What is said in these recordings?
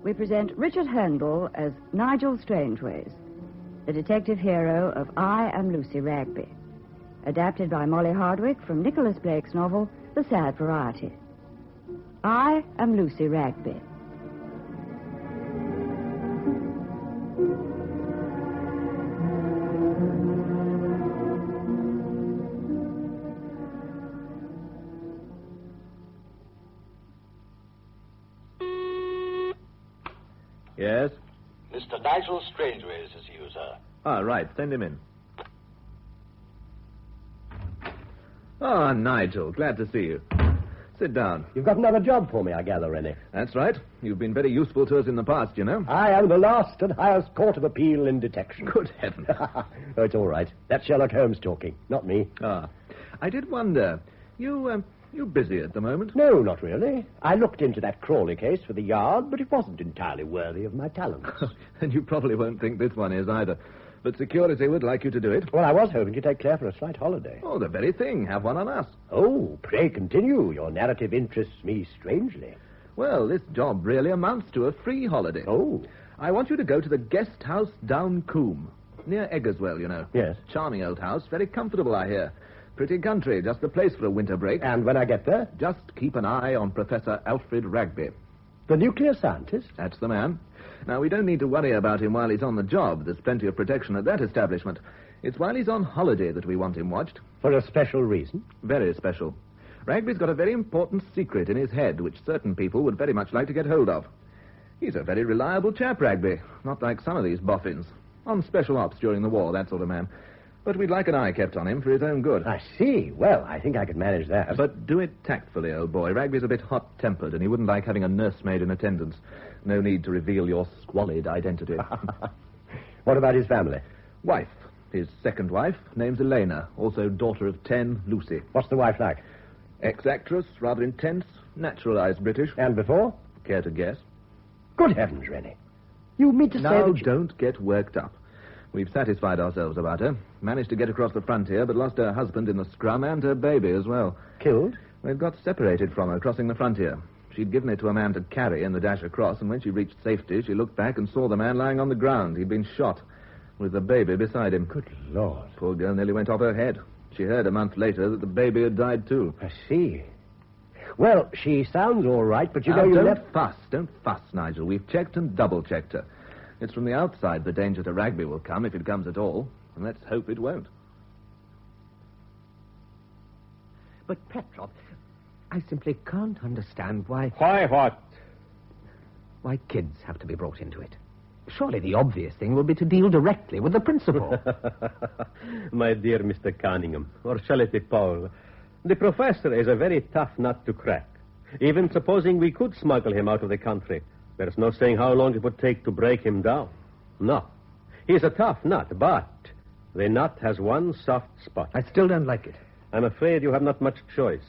we present Richard Handel as Nigel Strangeways, the detective hero of I Am Lucy Wragby, adapted by Molly Hardwick from Nicholas Blake's novel, The Sad Variety. I Am Lucy Wragby. Yes? Mr. Nigel Strangeways is you, sir. Ah, right. Send him in. Ah, Nigel. Glad to see you. Sit down. You've got another job for me, I gather, Rennie. That's right. You've been very useful to us in the past, you know. I am the last and highest court of appeal in detection. Good heavens. Oh, it's all right. That's Sherlock Holmes talking, not me. Ah. I did wonder. You busy at the moment? No, not really. I looked into that Crawley case for the Yard, but it wasn't entirely worthy of my talents. And you probably won't think this one is either. But security would like you to do it. Well, I was hoping to take Claire for a slight holiday. Oh, the very thing. Have one on us. Oh, pray continue. Your narrative interests me strangely. Well, this job really amounts to a free holiday. Oh. I want you to go to the guest house down Coombe, near Eggerswell, you know. Yes. Charming old house, very comfortable, I hear. Pretty country, just the place for a winter break. And when I get there? Just keep an eye on Professor Alfred Wragby. The nuclear scientist? That's the man. Now, we don't need to worry about him while he's on the job. There's plenty of protection at that establishment. It's while he's on holiday that we want him watched. For a special reason? Very special. Wragby's got a very important secret in his head, which certain people would very much like to get hold of. He's a very reliable chap, Wragby. Not like some of these boffins. On special ops during the war, that sort of man. But we'd like an eye kept on him for his own good. I see. Well, I think I could manage that. But do it tactfully, old boy. Wragby's a bit hot-tempered, and he wouldn't like having a nursemaid in attendance. No need to reveal your squalid identity. What about his family? Wife. His second wife, name's Elena, also daughter of 10, Lucy. What's the wife like? Ex-actress, rather intense, naturalized British. And before? Care to guess? Good heavens, Rennie. You mean to say Now, that don't get worked up. We've satisfied ourselves about her. Managed to get across the frontier, but lost her husband in the scrum and her baby as well. Killed? We've got separated from her crossing the frontier. She'd given it to a man to carry in the dash across, and when she reached safety, she looked back and saw the man lying on the ground. He'd been shot, with the baby beside him. Good Lord. Poor girl nearly went off her head. She heard a month later that the baby had died too. I see. Well, she sounds all right, but you Now, know you Don't fuss, Nigel. We've checked and double-checked her. It's from the outside the danger to Wragby will come, if it comes at all. And let's hope it won't. But, Petrov, I simply can't understand why... Why what? Why kids have to be brought into it. Surely the obvious thing will be to deal directly with the principal. My dear Mr. Cunningham, or shall it be Paul, the professor is a very tough nut to crack. Even supposing we could smuggle him out of the country, there's no saying how long it would take to break him down. No. He's a tough nut, but the nut has one soft spot. I still don't like it. I'm afraid you have not much choice.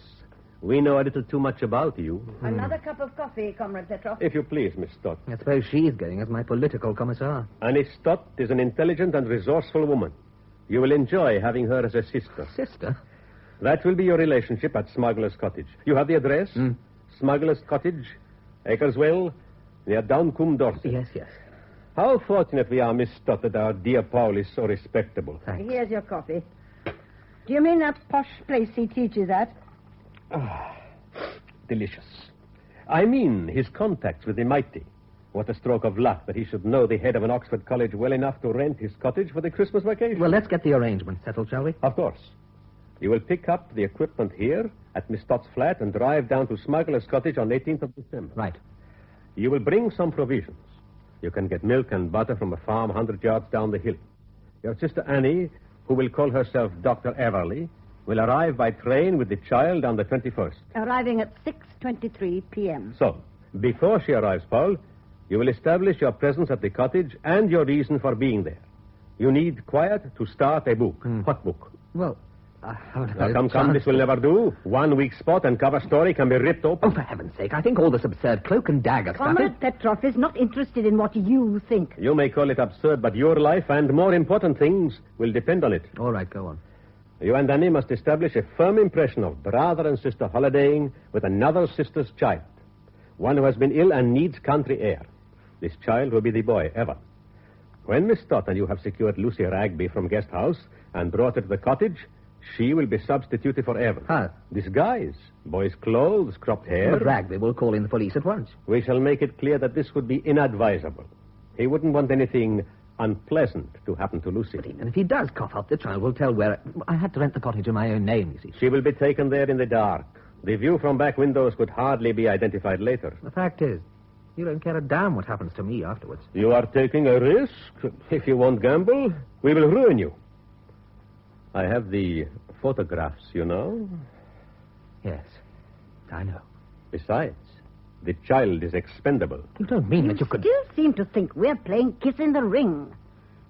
We know a little too much about you. Another cup of coffee, Comrade Petrov. If you please, Miss Stott. I suppose she's going as my political commissar. Annie Stott is an intelligent and resourceful woman. You will enjoy having her as a sister. Sister? That will be your relationship at Smuggler's Cottage. You have the address? Smuggler's Cottage, Eggerswell, near Downcombe, Dorset. Yes. How fortunate we are, Miss Stott, that our dear Paul is so respectable. Thanks. Here's your coffee. Do you mean that posh place he teaches at? Delicious. I mean his contacts with the mighty. What a stroke of luck that he should know the head of an Oxford college well enough to rent his cottage for the Christmas vacation. Well, let's get the arrangement settled, shall we? Of course. You will pick up the equipment here at Miss Stott's flat and drive down to Smuggler's Cottage on 18th of December. Right. You will bring some provisions. You can get milk and butter from a farm 100 yards down the hill. Your sister Annie, who will call herself Dr. Everly, will arrive by train with the child on the 21st. Arriving at 6:23 p.m. So, before she arrives, Paul, you will establish your presence at the cottage and your reason for being there. You need quiet to start a book. What book? Well, I haven't Now, had a come, chance this will never do. One weak spot and cover story can be ripped open. Oh, for heaven's sake, I think all this absurd cloak and dagger stuff Comrade Petrov is not interested in what you think. You may call it absurd, but your life and more important things will depend on it. All right, go on. You and Annie must establish a firm impression of brother and sister holidaying with another sister's child. One who has been ill and needs country air. This child will be the boy, Evan. When Miss Stott and you have secured Lucy Wragby from guest house and brought her to the cottage, she will be substituted for Evan. How? Disguise. Boy's clothes, cropped hair. But Wragby will call in the police at once. We shall make it clear that this would be inadvisable. He wouldn't want anything unpleasant to happen to Lucy. But even if he does cough up, the child will tell where... I had to rent the cottage in my own name, you see. She will be taken there in the dark. The view from back windows could hardly be identified later. The fact is, you don't care a damn what happens to me afterwards. You are taking a risk. If you won't gamble, we will ruin you. I have the photographs, you know. Yes, I know. Besides, the child is expendable. You don't mean that you could... Still seem to think we're playing Kiss in the Ring.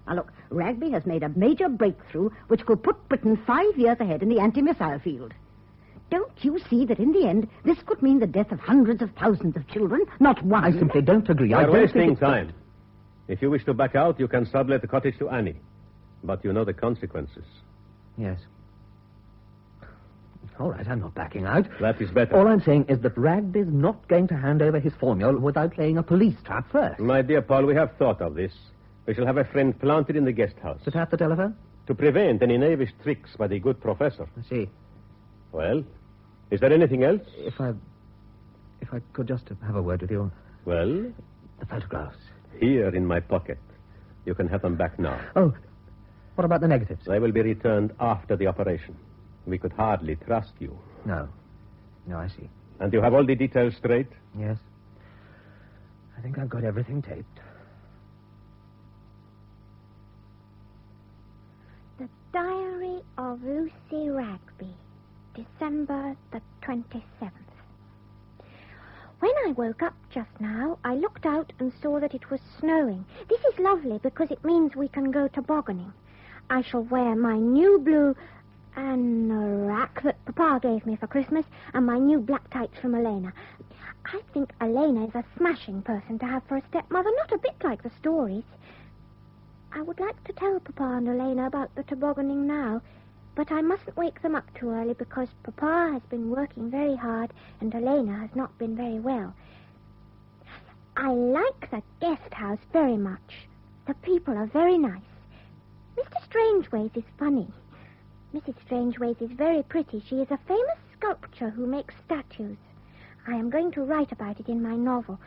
Now, look, Wragby has made a major breakthrough which could put Britain 5 years ahead in the anti-missile field. Don't you see that in the end, this could mean the death of hundreds of thousands of children, not one? I simply don't agree. You I are don't wasting think time. If you wish to back out, you can sublet the cottage to Annie. But you know the consequences. Yes. All right, I'm not backing out. That is better. All I'm saying is that Wragby's not going to hand over his formula without laying a police trap first. My dear Paul, we have thought of this. We shall have a friend planted in the guest house. Sit at the telephone? To prevent any knavish tricks by the good professor. I see. Well, is there anything else? If I could just have a word with you. Well? The photographs. Here in my pocket. You can have them back now. Oh, what about the negatives? They will be returned after the operation. We could hardly trust you. No, I see. And you have all the details straight? Yes. I think I've got everything taped. The Diary of Lucy Wragby, December the 27th. When I woke up just now, I looked out and saw that it was snowing. This is lovely because it means we can go tobogganing. I shall wear my new blue anorak that Papa gave me for Christmas and my new black tights from Elena. I think Elena is a smashing person to have for a stepmother, not a bit like the stories. I would like to tell Papa and Elena about the tobogganing now, but I mustn't wake them up too early because Papa has been working very hard and Elena has not been very well. I like the guest house very much. The people are very nice. Mr. Strangeways is funny. Mrs. Strangeways is very pretty. She is a famous sculptor who makes statues. I am going to write about it in my novel.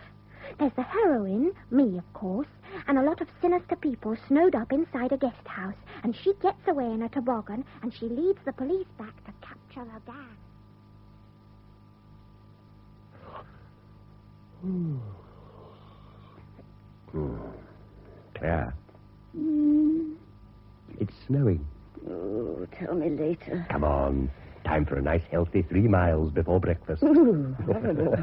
There's the heroine, me, of course, and a lot of sinister people snowed up inside a guest house, and she gets away in a toboggan, and she leads the police back to capture the gang. Claire. It's snowing. Oh, tell me later. Come on. Time for a nice, healthy 3 miles before breakfast. Ooh, horrible.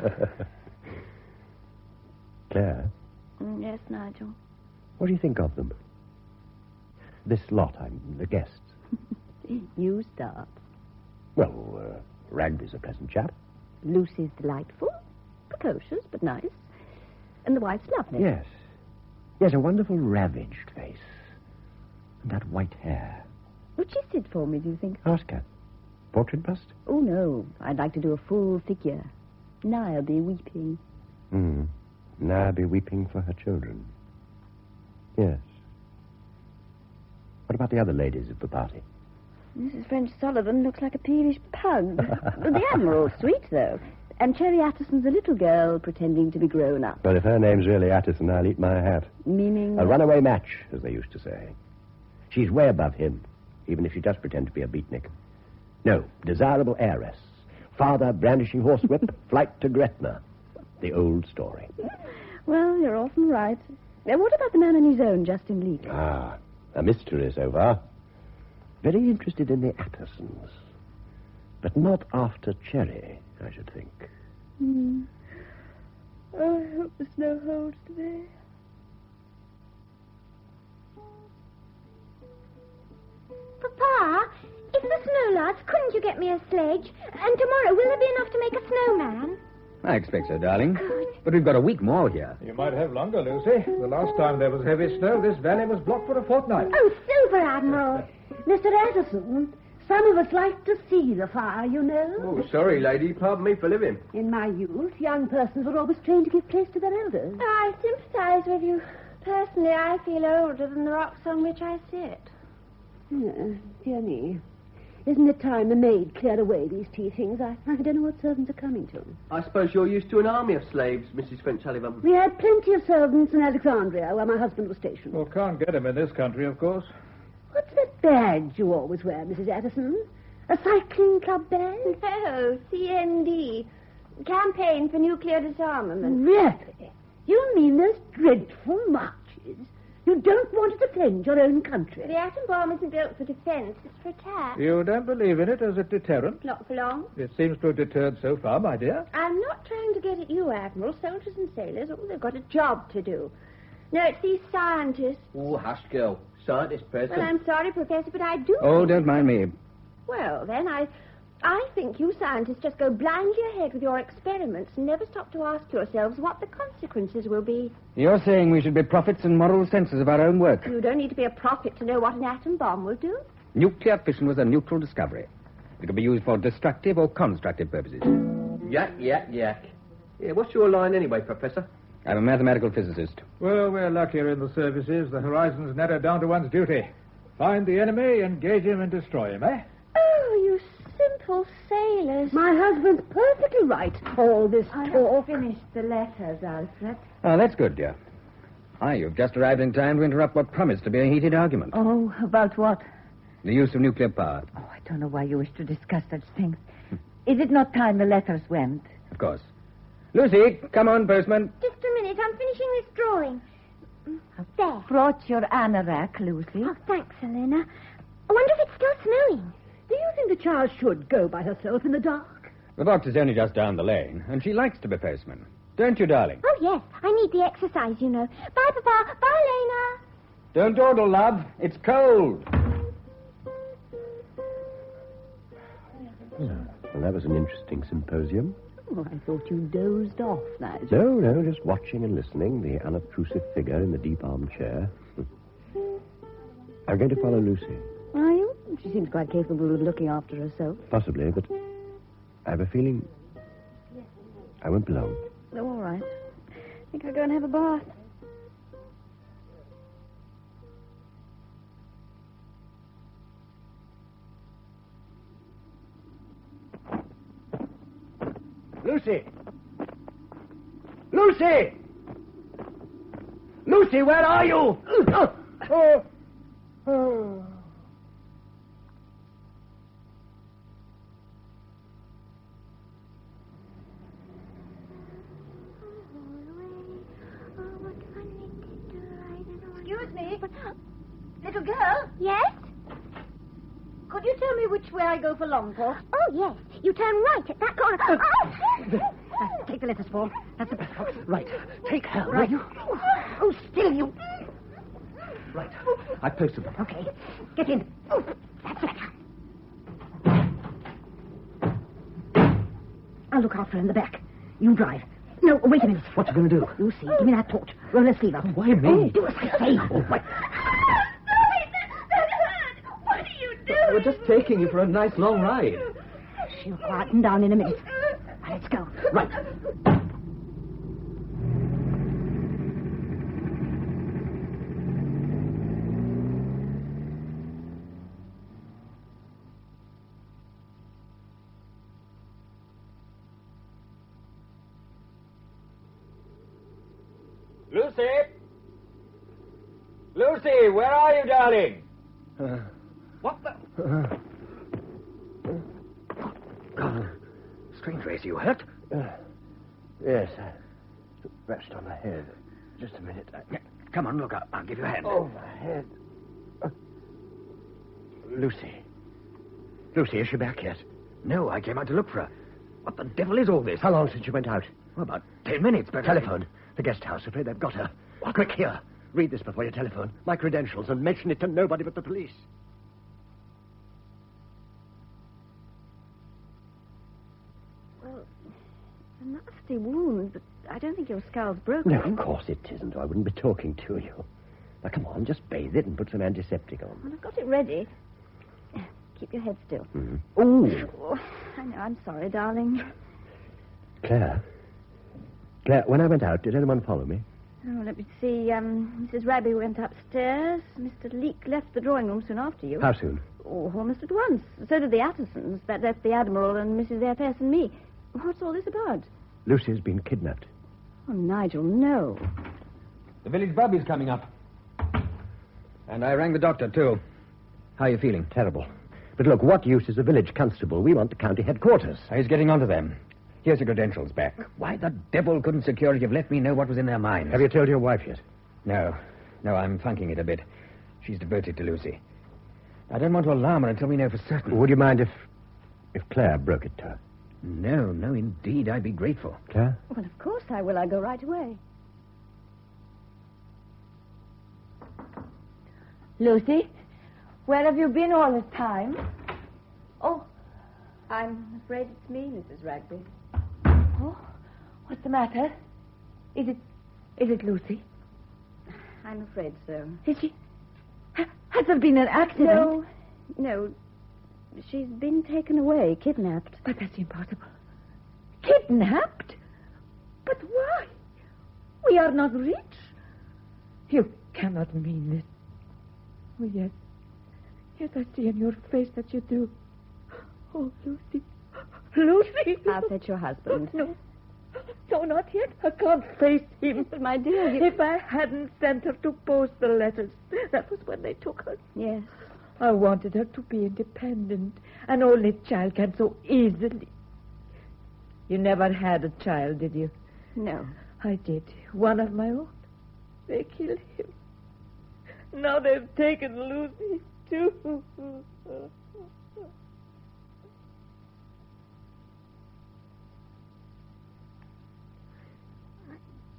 Claire, Yes, Nigel. what do you think of them? This lot, the guests. You start. Well, Wragby's a pleasant chap. Lucy's delightful, precocious, but nice. And the wife's lovely. Yes. Yes, a wonderful ravaged face. And that white hair. Which is it for me, do you think? Ask her. Portrait bust? Oh, no. I'd like to do a full figure. Now I'll be weeping. Now I'll be weeping for her children. Yes. What about the other ladies of the party? Mrs. French Sullivan looks like a peevish pug. The Admiral's sweet, though. And Cherry Attison's a little girl pretending to be grown up. Well, if her name's really Attison, I'll eat my hat. Meaning? A runaway match, as they used to say. She's way above him, even if she does pretend to be a beatnik. No, desirable heiress. Father brandishing horsewhip, flight to Gretna. The old story. Well, you're often right. What about the man on his own, Justin Leake? Ah, a mystery so far. Very interested in the Attisons. But not after Cherry, I should think. Oh, I hope the snow holds today. Papa, if the snow lasts, couldn't you get me a sledge? And tomorrow, will there be enough to make a snowman? I expect so, darling. But we've got a week more here. You might have longer, Lucy. The last time there was heavy snow, this valley was blocked for a fortnight. Oh, Silver Admiral. Mr. Addison, Some of us like to see the fire, you know. Oh, sorry, lady. Pardon me for living. In my youth, young persons were always trained to give place to their elders. I sympathise with you. Personally, I feel older than the rocks on which I sit. Dear me. Isn't it time the maid cleared away these tea things? I don't know what servants are coming to. I suppose you're used to an army of slaves, Mrs. French Sullivan. We had plenty of servants in Alexandria, where my husband was stationed. Well, can't get him in this country, of course. What's that badge you always wear, Mrs. Addison? A cycling club badge? No, CND. Campaign for Nuclear Disarmament. Really? You mean those dreadful marches? You don't want to defend your own country? The atom bomb isn't built for defence, it's for attack. You don't believe in it as a deterrent? Not for long. It seems to have deterred so far, my dear. I'm not trying to get at you, Admiral. Soldiers and sailors, they've got a job to do. No, it's these scientists. Oh, hush, girl. Scientist, President. Well, I'm sorry, Professor, but I do. Oh, don't mind me. Well, then, I think you scientists just go blindly ahead with your experiments and never stop to ask yourselves what the consequences will be. You're saying we should be prophets and moral censors of our own work. You don't need to be a prophet to know what an atom bomb will do. Nuclear fission was a neutral discovery. It could be used for destructive or constructive purposes. Yak. Yeah, what's your line anyway, Professor? I'm a mathematical physicist. Well, we're luckier in the services. The horizon's narrowed down to one's duty. Find the enemy, engage him, and destroy him, eh? Oh, you simple sailors. My husband's perfectly right. All this talk. Finished the letters, Alfred. Oh, that's good, dear. You've just arrived in time to interrupt what promised to be a heated argument. Oh, about what? The use of nuclear power. Oh, I don't know why you wish to discuss such things. Is it not time the letters went? Of course. Lucy, come on, postman. Just a minute, I'm finishing this drawing. There. Brought your anorak, Lucy. Oh, thanks, Elena. I wonder if it's still snowing. Do you think the child should go by herself in the dark? The box is only just down the lane, and she likes to be postman. Don't you, darling? Oh, yes. I need the exercise, you know. Bye, Papa. Bye, Elena. Don't dawdle, love. It's cold. Well, that was an interesting symposium. Oh, I thought you dozed off, Nigel. No, just watching and listening, the unobtrusive figure in the deep armchair. I'm going to follow Lucy. Are you? She seems quite capable of looking after herself. Possibly, but I have a feeling I won't be long. Oh, all right. I think I'll go and have a bath. Lucy! Lucy! Lucy, where are you? Excuse me. Little girl, Yes? could you tell me which way I go for Longport? Oh, yes. You turn right at that corner. Oh! Take the letters, Paul. That's the best box. Right. Take her, will Right. you? Oh, still you. Right. I posted them. Okay. Get in. That's better. I'll look after her in the back. You drive. No, wait a minute. What you going to do? You see. Give me that torch. Roll her sleeve up. Why me? Oh, do as I say. Oh, what? What are you doing? We're just taking you for a nice long ride. She'll quieten down in a minute. Now, let's go. Right. Lucy! Lucy, where are you, darling? What the... Strange race, you hurt? Yes. Rest on my head. Just a minute. Come on, look up. I'll give you a hand. Oh, my head. Lucy. Lucy, is she back yet? No, I came out to look for her. What the devil is all this? How long since you went out? Well, about 10 minutes, but... Telephone. The guest house. Afraid they've got her. What? Quick, here. Read this before you telephone. My credentials, and mention it to nobody but the police. Well, a nasty wound, but I don't think your skull's broken. No, of course it isn't, or I wouldn't be talking to you. Now, come on, just bathe it and put some antiseptic on. Well, I've got it ready. Keep your head still. Ooh. Oh, I know. I'm sorry, darling. Claire, when I went out, did anyone follow me? Oh, let me see. Mrs. Wragby went upstairs. Mr. Leake left the drawing room soon after you. How soon? Oh, almost at once. So did the Attersons. That left the Admiral and Mrs. F.S. and me. What's all this about? Lucy's been kidnapped. Oh, Nigel, no. The village bubby's coming up. And I rang the doctor, too. How are you feeling? Terrible. But look, what use is a village constable? We want the county headquarters. He's getting onto them. Here's your credentials back. Why the devil couldn't security have let me know what was in their minds? Have you told your wife yet? No, I'm funking it a bit. She's devoted to Lucy. I don't want to alarm her until we know for certain. Would you mind if Claire broke it to her? No, indeed. I'd be grateful. Claire? Well, of course I will. I'll go right away. Lucy, where have you been all this time? Oh, I'm afraid it's me, Mrs. Wragby. Oh, what's the matter? Is it Lucy? I'm afraid so. Is she... Has there been an accident? No. She's been taken away, kidnapped. But that's impossible. Kidnapped? But why? We are not rich. You cannot mean this. Oh, yes. Yes, I see in your face that you do. Oh, Lucy. Lucy! I'll fetch your husband. No, not yet. I can't face him. But, my dear, If I hadn't sent her to post the letters, that was when they took her. Yes. I wanted her to be independent. An only child can so easily. You never had a child, did you? No. I did. One of my own. They killed him. Now they've taken Lucy, too.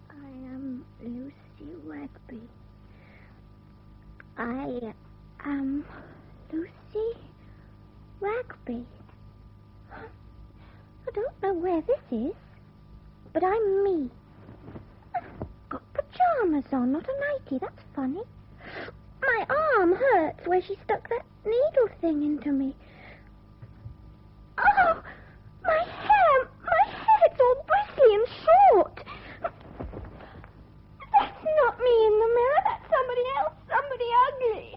I am Lucy Wragby. I am Lucy Wragby. I don't know where this is, but I'm me. I've got pajamas on, not a nightie. That's funny. My arm hurts where she stuck that needle thing into me. Oh, my hair, it's all bristly and short. That's not me in the mirror. That's somebody else, somebody ugly.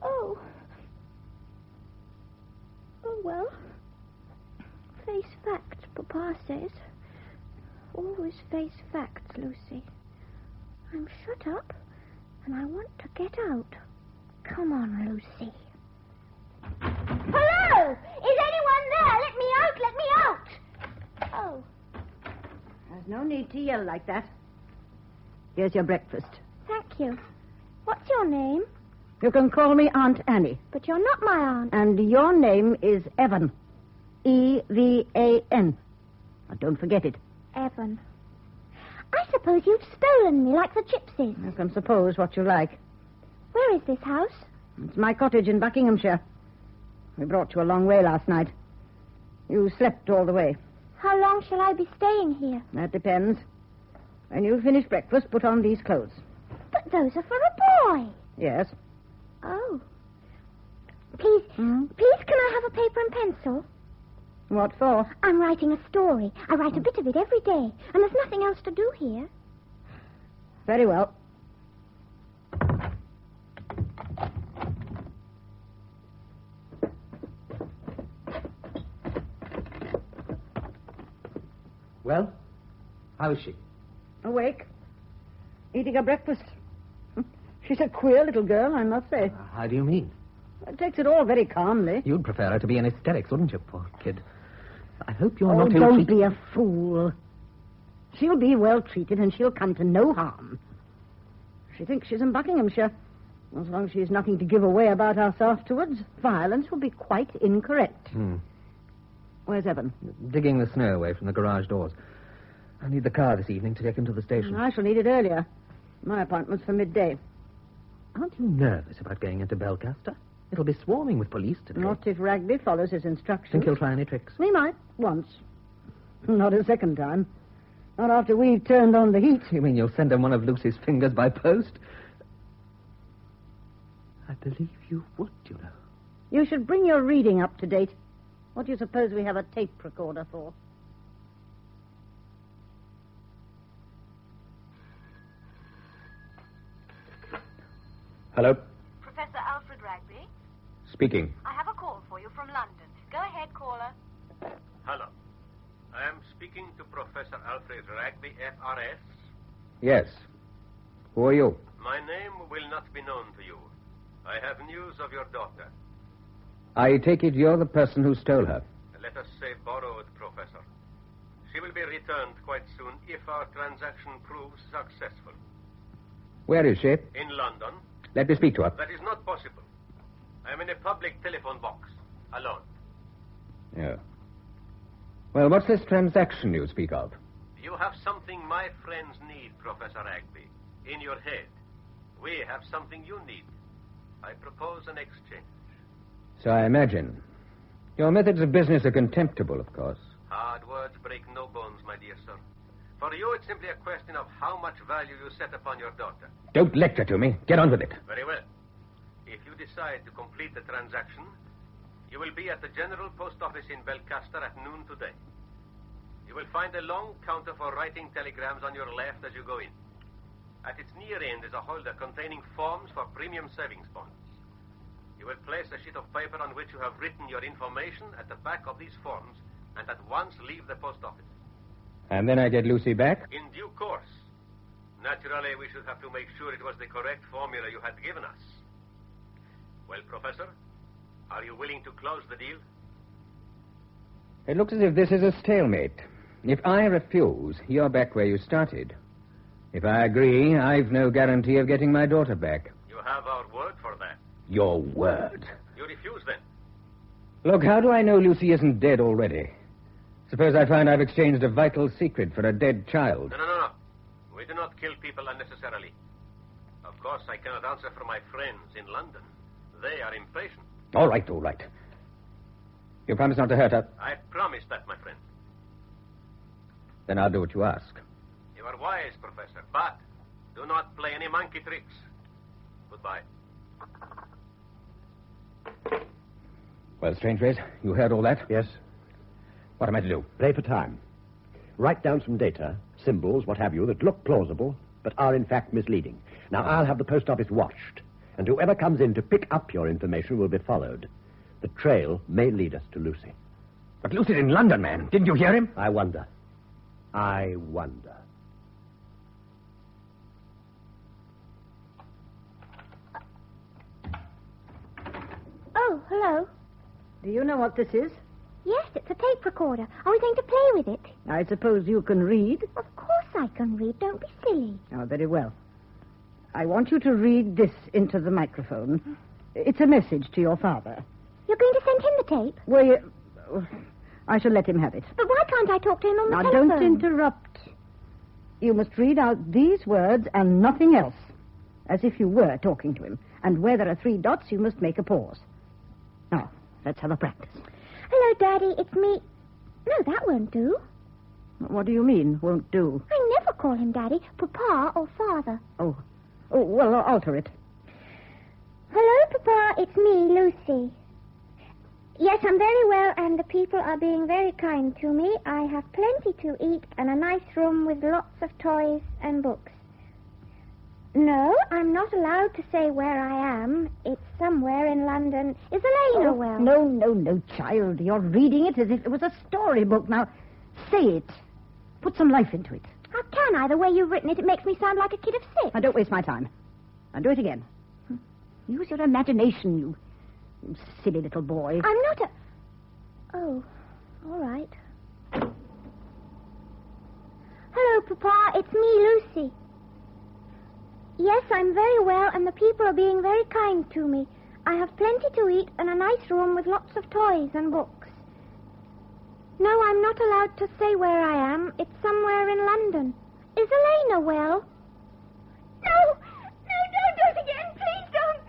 Oh, well. Face facts, Papa says. Always face facts, Lucy. I'm shut up, and I want to get out. Come on, Lucy. Hello! Is anyone there? Let me out! Let me out! Oh. There's no need to yell like that. Here's your breakfast. Thank you. What's your name? You can call me Aunt Annie. But you're not my aunt. And your name is Evan. E-V-A-N. Now, don't forget it. Evan. I suppose you've stolen me like the gypsies. You can suppose what you like. Where is this house? It's my cottage in Buckinghamshire. We brought you a long way last night. You slept all the way. How long shall I be staying here? That depends. When you've finished breakfast, put on these clothes. But those are for a boy. Yes. Oh. Please, can I have a paper and pencil? What for? I'm writing a story. I write a bit of it every day, and there's nothing else to do here. Very well. Well, how is she? Awake. Eating her breakfast. She's a queer little girl, I must say. How do you mean? Takes it all very calmly. You'd prefer her to be in hysterics, wouldn't you, poor kid? I hope you're not Don't ill-treated. be a fool. She'll be well treated and she'll come to no harm. She thinks she's in Buckinghamshire. As long as she's nothing to give away about us afterwards, violence will be quite incorrect. Where's Evan? Digging the snow away from the garage doors. I need the car this evening to take him to the station. I shall need it earlier. My appointment's for midday. Aren't you nervous about going into Belcaster? It'll be swarming with police today. Not if Wragby follows his instructions. Think he'll try any tricks? He might, once. Not a second time. Not after we've turned on the heat. You mean you'll send him one of Lucy's fingers by post? I believe you would, you know. You should bring your reading up to date. What do you suppose we have a tape recorder for? Hello? Professor Alfred Wragby? Speaking. I have a call for you from London. Go ahead, caller. Hello. I am speaking to Professor Alfred Wragby, FRS. Yes. Who are you? My name will not be known to you. I have news of your daughter. I take it you're the person who stole her. Let us say borrowed, Professor. She will be returned quite soon if our transaction proves successful. Where is she? In London. Let me speak to her. That is not possible. I am in a public telephone box, alone. Yeah. Well, what's this transaction you speak of? You have something my friends need, Professor Wragby, in your head. We have something you need. I propose an exchange. So I imagine. Your methods of business are contemptible, of course. Hard words break no bones, my dear sir. For you, it's simply a question of how much value you set upon your daughter. Don't lecture to me. Get on with it. Very well. If you decide to complete the transaction, you will be at the General Post Office in Belcaster at noon today. You will find a long counter for writing telegrams on your left as you go in. At its near end is a holder containing forms for premium savings bonds. You will place a sheet of paper on which you have written your information at the back of these forms and at once leave the post office. And then I get Lucy back? In due course. Naturally, we should have to make sure it was the correct formula you had given us. Well, Professor, are you willing to close the deal? It looks as if this is a stalemate. If I refuse, you're back where you started. If I agree, I've no guarantee of getting my daughter back. You have our word for that. Your word? You refuse, then? Look, how do I know Lucy isn't dead already? Suppose I find I've exchanged a vital secret for a dead child. No. We do not kill people unnecessarily. Of course, I cannot answer for my friends in London. They are impatient. All right. You promise not to hurt her? I promise that, my friend. Then I'll do what you ask. You are wise, Professor, but do not play any monkey tricks. Goodbye. Well, Strangeways, you heard all that? Yes. What am I to do? Play for time. Write down some data, symbols, what have you, that look plausible, but are in fact misleading. Now, I'll have the post office watched, and whoever comes in to pick up your information will be followed. The trail may lead us to Lucy. But Lucy's in London, man. Didn't you hear him? I wonder. Oh, hello. Do you know what this is? Yes, it's a tape recorder. Are we going to play with it? I suppose you can read. Of course I can read. Don't be silly. Oh, very well. I want you to read this into the microphone. It's a message to your father. You're going to send him the tape? Well, I shall let him have it. But why can't I talk to him on the now, telephone? don't interrupt. You must read out these words and nothing else, as if you were talking to him. And where there are 3 dots, you must make a pause. Now, let's have a practice. Hello, Daddy. It's me. No, that won't do. What do you mean, won't do? I never call him Daddy, Papa or Father. Oh, well, I'll alter it. Hello, Papa. It's me, Lucy. Yes, I'm very well, and the people are being very kind to me. I have plenty to eat and a nice room with lots of toys and books. No, I'm not allowed to say where I am. It's somewhere in London. Is Elena well? No, child. You're reading it as if it was a storybook. Now, say it. Put some life into it. How can I? The way you've written it, it makes me sound like a kid of 6. Now, don't waste my time. Now, do it again. Use your imagination, you silly little boy. I'm not a... Oh, all right. Hello, Papa. It's me, Lucy. Yes, I'm very well, and the people are being very kind to me. I have plenty to eat and a nice room with lots of toys and books. No, I'm not allowed to say where I am. It's somewhere in London. Is Elena well? No, don't do it again. Please don't.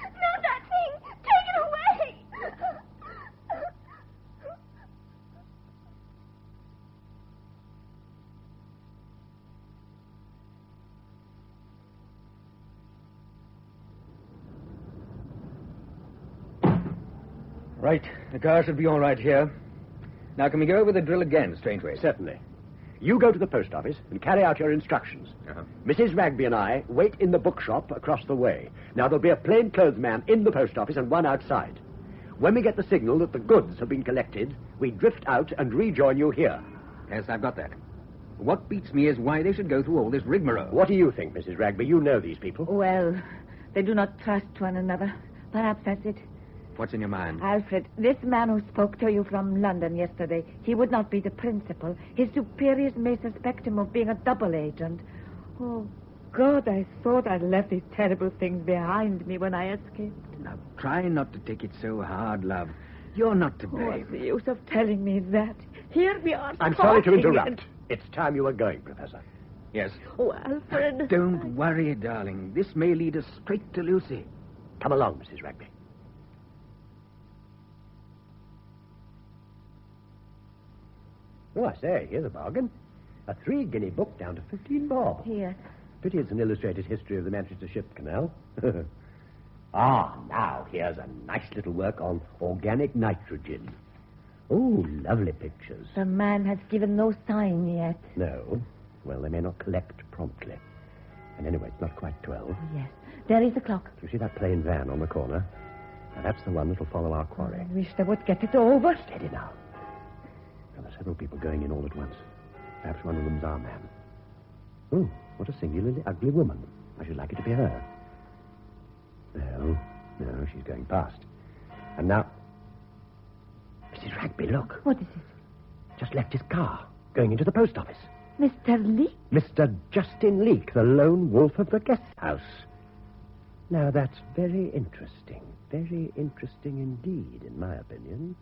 Not that thing. Take it away. Right. The car should be all right here. Now, can we go over the drill again, Strangeways? Certainly. You go to the post office and carry out your instructions. Uh-huh. Mrs. Wragby and I wait in the bookshop across the way. Now, there'll be a plainclothes man in the post office and one outside. When we get the signal that the goods have been collected, we drift out and rejoin you here. Yes, I've got that. What beats me is why they should go through all this rigmarole. What do you think, Mrs. Wragby? You know these people. Well, they do not trust one another. Perhaps that's it. What's in your mind? Alfred, this man who spoke to you from London yesterday, he would not be the principal. His superiors may suspect him of being a double agent. Oh, God, I thought I'd left these terrible things behind me when I escaped. Now, try not to take it so hard, love. You're not to blame. What's the use of telling me that? Here we are. I'm sorry to talking interrupt. and- It's time you were going, Professor. Yes. Oh, Alfred. Don't worry, darling. This may lead us straight to Lucy. Come along, Mrs. Wragby. Oh, I say, here's a bargain. A 3-guinea book down to 15 bob. Here. Pity it's an illustrated history of the Manchester Ship Canal. Now here's a nice little work on organic nitrogen. Oh, lovely pictures. The man has given no sign yet. No. Well, they may not collect promptly. And anyway, it's not quite 12. Yes. There is the clock. You see that plain van on the corner? Now, that's the one that'll follow our quarry. I wish they would get it over. Steady now. Now, there are several people going in all at once. Perhaps one of them's our man. Oh, what a singularly ugly woman. I should like it to be her. No, she's going past. And now... Mrs. Wragby, look. What is it? Just left his car, going into the post office. Mr. Lee? Mr. Justin Leake, the lone wolf of the guest house. Now, that's very interesting. Very interesting indeed, in my opinion.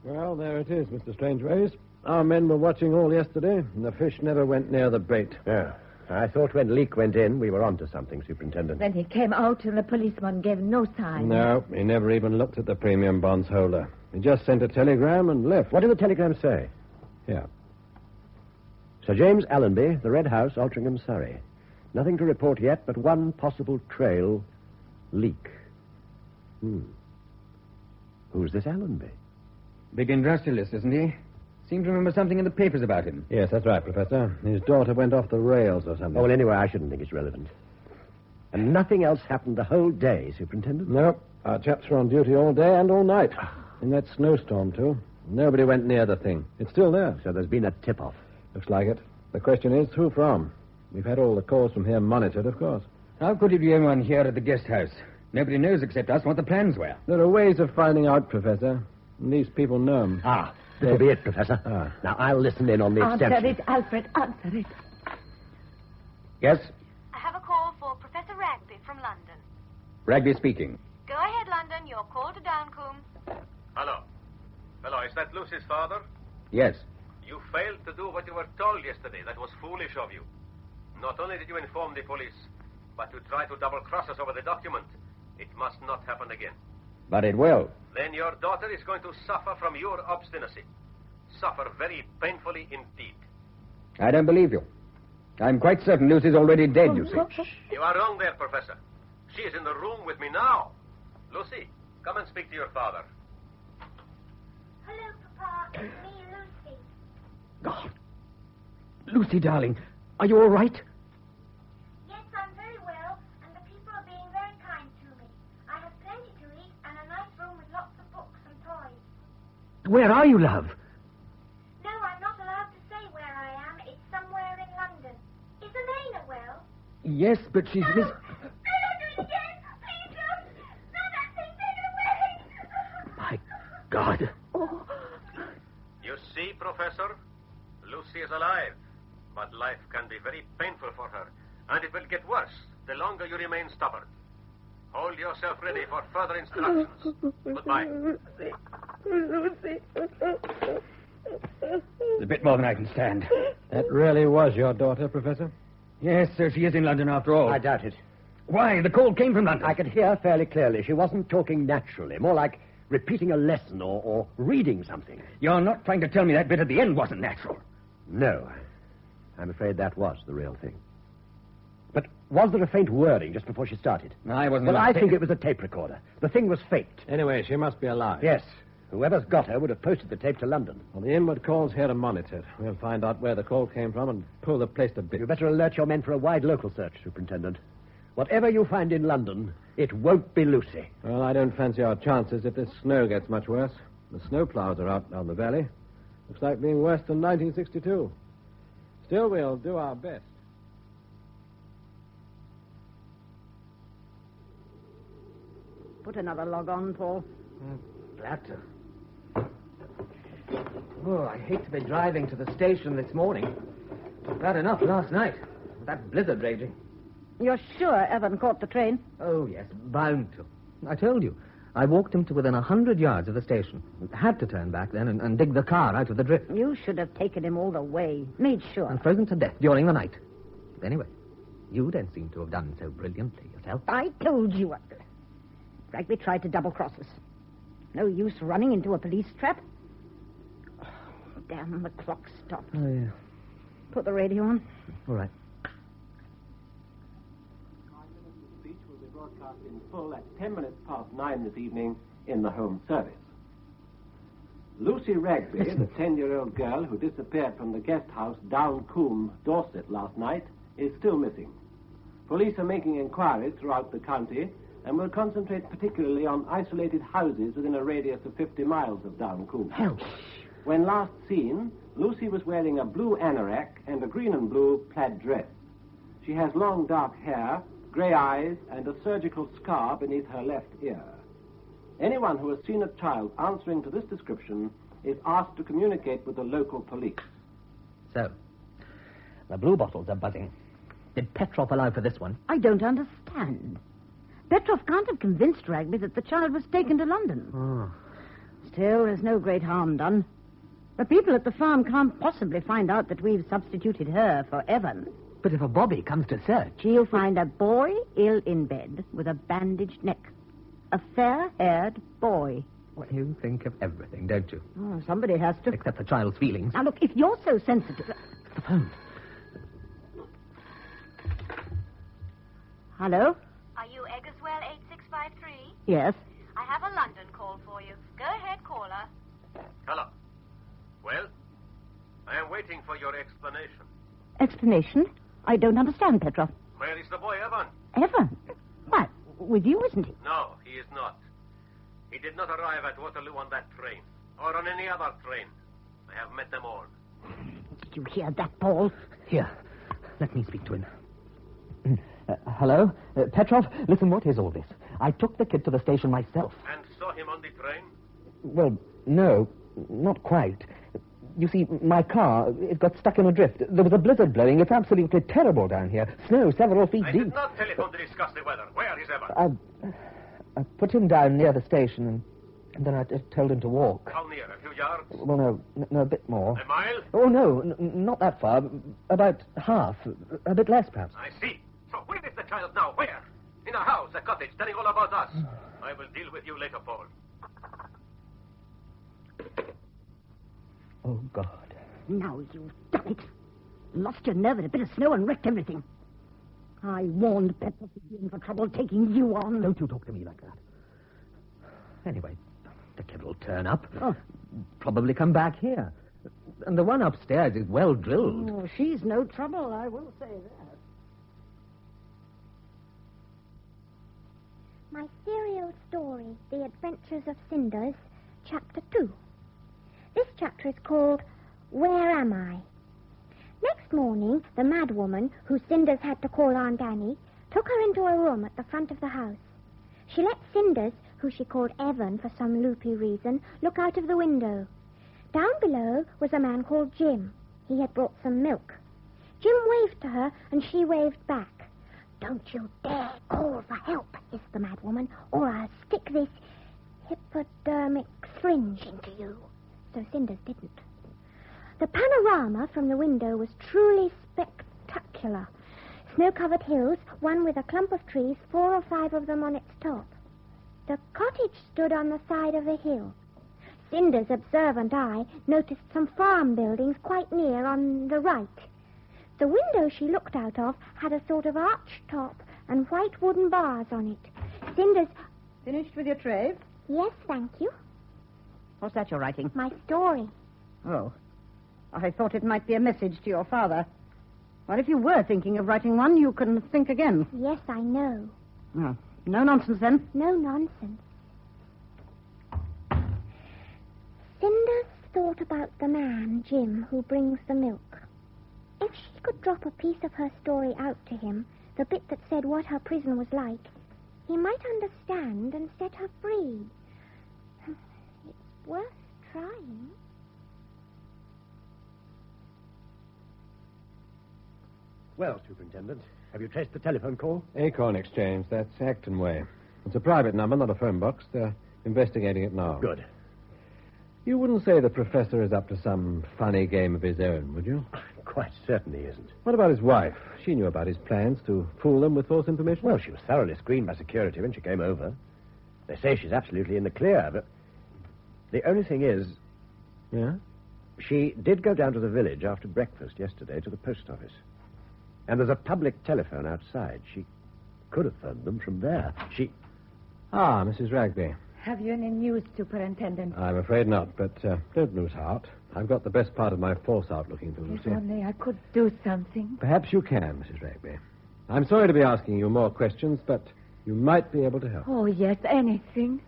Well, there it is, Mr. Strangeways. Our men were watching all yesterday, and the fish never went near the bait. Yeah. I thought when Leake went in, we were onto something, Superintendent. Then he came out and the policeman gave no sign. No, he never even looked at the premium bonds holder. He just sent a telegram and left. What did the telegram say? Yeah. Sir James Allenby, The Red House, Altrincham, Surrey. Nothing to report yet, but one possible trail, Leake. Who's this Allenby? Big industrialist, isn't he? Seem to remember something in the papers about him. Yes, that's right, Professor. His daughter went off the rails or something. Oh, well, anyway, I shouldn't think it's relevant. And nothing else happened the whole day, Superintendent? No. Our chaps were on duty all day and all night. In that snowstorm, too. Nobody went near the thing. It's still there. So there's been a tip-off. Looks like it. The question is, who from? We've had all the calls from here monitored, of course. How could it be anyone here at the guest house? Nobody knows except us what the plans were. There are ways of finding out, Professor. And these people know 'em. That'll be it, Professor. Now, I'll listen in on the extension. Answer it, Alfred, answer it. Yes? I have a call for Professor Wragby from London. Wragby speaking. Go ahead, London. Your call to Downcombe. Hello, is that Lucy's father? Yes. You failed to do what you were told yesterday. That was foolish of you. Not only did you inform the police, but you tried to double-cross us over the document. It must not happen again. But it will. Then your daughter is going to suffer from your obstinacy. Suffer very painfully indeed. I don't believe you. I'm quite certain Lucy's already dead, you see. You are wrong there, Professor. She is in the room with me now. Lucy, come and speak to your father. Hello, Papa. It's me, Lucy. God. Lucy, darling, are you all right? Yes, I'm very well, and the people are being very kind to me. I have plenty to eat and a nice room with lots of books and toys. Where are you, love? No, I'm not allowed to say where I am. It's somewhere in London. Is Elena well? Yes, but she's... No, don't do it again. Please don't. No, that thing, take it away. My God. You see, Professor, Lucy is alive. But life can be very painful for her. And it will get worse the longer you remain stubborn. Hold yourself ready for further instructions. Goodbye. Lucy. It's a bit more than I can stand. That really was your daughter, Professor? Yes, so she is in London after all. I doubt it. Why? The call came from London. I could hear fairly clearly. She wasn't talking naturally, more like repeating a lesson or reading something. You're not trying to tell me that bit at the end wasn't natural. No. I'm afraid that was the real thing. But Was there a faint whirring just before she started? No, I wasn't. Well, I think it was a tape recorder. The thing was faked. Anyway, she must be alive. Yes. Whoever's got her would have posted the tape to London. Well, the inward call's here to monitor it. We'll find out where the call came from and pull the place to bits. You better alert your men for a wide local search, Superintendent. Whatever you find in London, it won't be Lucy. Well, I don't fancy our chances if this snow gets much worse. The snowplows are out down the valley. Looks like being worse than 1962. Still, we'll do our best. Put another log on, Paul. Glad to. Oh, I hate to be driving to the station this morning. Bad enough last night, with that blizzard raging. You're sure Evan caught the train? Oh, yes, bound to. I told you. I walked him to within 100 yards of the station. Had to turn back then and dig the car out of the drift. You should have taken him all the way. Made sure. And frozen to death during the night. But anyway, you don't seem to have done so brilliantly yourself. I told you. Wragby tried to double-cross us. No use running into a police trap. Oh, damn, the clock stopped. Oh, yeah. Put the radio on. All right. The speech will be broadcast in full at 10 minutes past 9 this evening in the Home Service. Lucy Wragby, the 10-year-old girl who disappeared from the guest house down Coombe, Dorset last night, is still missing. Police are making inquiries throughout the county and will concentrate particularly on isolated houses within a radius of 50 miles of Down Coombe. Help! When last seen, Lucy was wearing a blue anorak and a green and blue plaid dress. She has long dark hair, grey eyes, and a surgical scar beneath her left ear. Anyone who has seen a child answering to this description is asked to communicate with the local police. So, the blue bottles are buzzing. Did Petrov allow for this one? I don't understand. Petrov can't have convinced Wragby that the child was taken to London. Oh. Still, there's no great harm done. The people at the farm can't possibly find out that we've substituted her for Evan. But if a bobby comes to search... She'll find a boy ill in bed with a bandaged neck. A fair-haired boy. Well, you think of everything, don't you? Oh, somebody has to. Except the child's feelings. Now, look, if you're so sensitive... It's the phone. Hello? Are you Eggerswell 8653? Yes. I have a London call for you. Go ahead, caller. Hello. Well, I am waiting for your explanation. Explanation? I don't understand, Petrov. Where is the boy, Evan? Evan? What? With you, isn't he? No, he is not. He did not arrive at Waterloo on that train, or on any other train. I have met them all. Did you hear that, Paul? Here, let me speak to him. Hello? Petrov, listen, what is all this? I took the kid to the station myself. And saw him on the train? Well, no, not quite. You see, my car, it got stuck in a drift. There was a blizzard blowing. It's absolutely terrible down here. Snow several feet I deep. did not telephone to discuss the weather. Where is Evan? I put him down near the station, and then I just told him to walk. How near? A few yards? Well, no, a bit more. A mile? Oh, no, not that far. About half. A bit less, perhaps. I see. So where is the child now? Where? In a house, a cottage, telling all about us. I will deal with you later, Paul. Oh, God. Now you've done it. Lost your nerve in a bit of snow and wrecked everything. I warned Petrov to be in for trouble taking you on. Don't you talk to me like that. Anyway, the kid will turn up. Oh. Probably come back here. And the one upstairs is well drilled. Oh, she's no trouble, I will say that. My serial story, The Adventures of Cinders, Chapter 2. This chapter is called Where Am I? Next morning, the madwoman, who Cinders had to call Aunt Annie, took her into a room at the front of the house. She let Cinders, who she called Evan for some loopy reason, look out of the window. Down below was a man called Jim. He had brought some milk. Jim waved to her, and she waved back. "Don't you dare call for help," hissed the madwoman, "or I'll stick this hypodermic syringe into you." So Cinders didn't. The panorama from the window was truly spectacular. Snow-covered hills, one with a clump of trees, 4 or 5 of them on its top. The cottage stood on the side of the hill. Cinders' observant eye noticed some farm buildings quite near on the right. The window she looked out of had a sort of arched top and white wooden bars on it. Cinder's... Finished with your tray? Yes, thank you. What's that you're writing? My story. Oh. I thought it might be a message to your father. Well, if you were thinking of writing one, you can think again. Yes, I know. Oh, no nonsense, then. No nonsense. Cinder's thought about the man, Jim, who brings the milk. If she could drop a piece of her story out to him, the bit that said what her prison was like, he might understand and set her free. It's worth trying. Well, Superintendent, have you traced the telephone call? Acorn Exchange, that's Acton Way. It's a private number, not a phone box. They're investigating it now. Good. You wouldn't say the professor is up to some funny game of his own, would you? Quite certain he isn't. What about his wife? She knew about his plans to fool them with false information? Well, she was thoroughly screened by security when she came over. They say she's absolutely in the clear, but the only thing is... Yeah? She did go down to the village after breakfast yesterday to the post office. And there's a public telephone outside. She could have phoned them from there. Ah, Mrs. Wragby. Have you any news, Superintendent? I'm afraid not, but don't lose heart. I've got the best part of my force out looking for If Lucy. only I could do something. Perhaps you can, Mrs. Wragby. I'm sorry to be asking you more questions, but you might be able to help. Oh, yes, anything.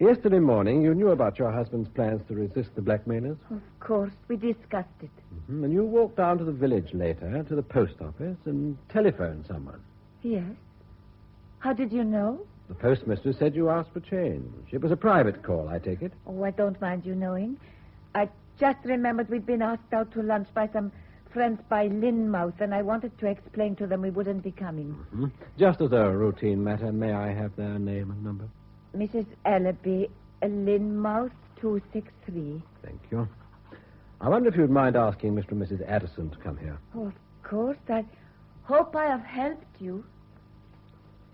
Yesterday morning, you knew about your husband's plans to resist the blackmailers. Of course, we discussed it. Mm-hmm. And you walked down to the village later, to the post office, and telephoned someone. Yes. How did you know? The postmistress said you asked for change. It was a private call, I take it. Oh, I don't mind you knowing. I just remembered we'd been asked out to lunch by some friends by Lynmouth, and I wanted to explain to them we wouldn't be coming. Mm-hmm. Just as a routine matter, may I have their name and number? Mrs. Ellaby, Lynmouth, 263. Thank you. I wonder if you'd mind asking Mr. and Mrs. Addison to come here. Oh, of course. I hope I have helped you.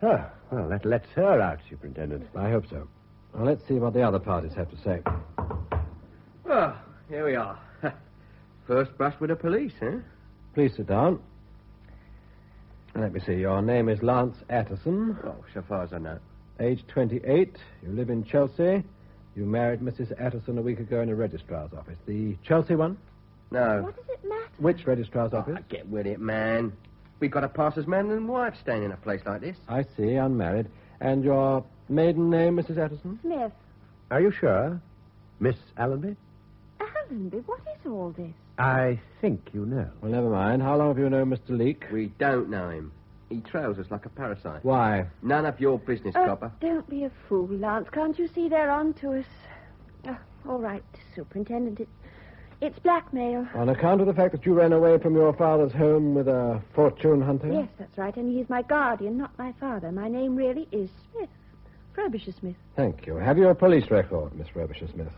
Oh, well, that lets her out, Superintendent. I hope so. Well, let's see what the other parties have to say. Well, here we are. First brush with the police, eh? Please sit down. Let me see. Your name is Lance Atterson. Oh, so far as I know. Age 28. You live in Chelsea. You married Mrs. Atterson a week ago in a registrar's office. The Chelsea one? No. What does it matter? Which registrar's office? Oh, get with it, man. We got a pastor's man and wife staying in a place like this. I see, unmarried. And your maiden name, Mrs. Atterson? Smith. Are you sure? Miss Allenby? Allenby, what is all this? I think you know. Well, never mind. How long have you known Mr. Leake? We don't know him. He trails us like a parasite. Why? None of your business, copper. Don't be a fool, Lance. Can't you see they're on to us? All right, Superintendent. It's blackmail. On account of the fact that you ran away from your father's home with a fortune hunter? Yes, that's right. And he's my guardian, not my father. My name really is Smith. Frobisher Smith. Thank you. Have you a police record, Miss Frobisher Smith?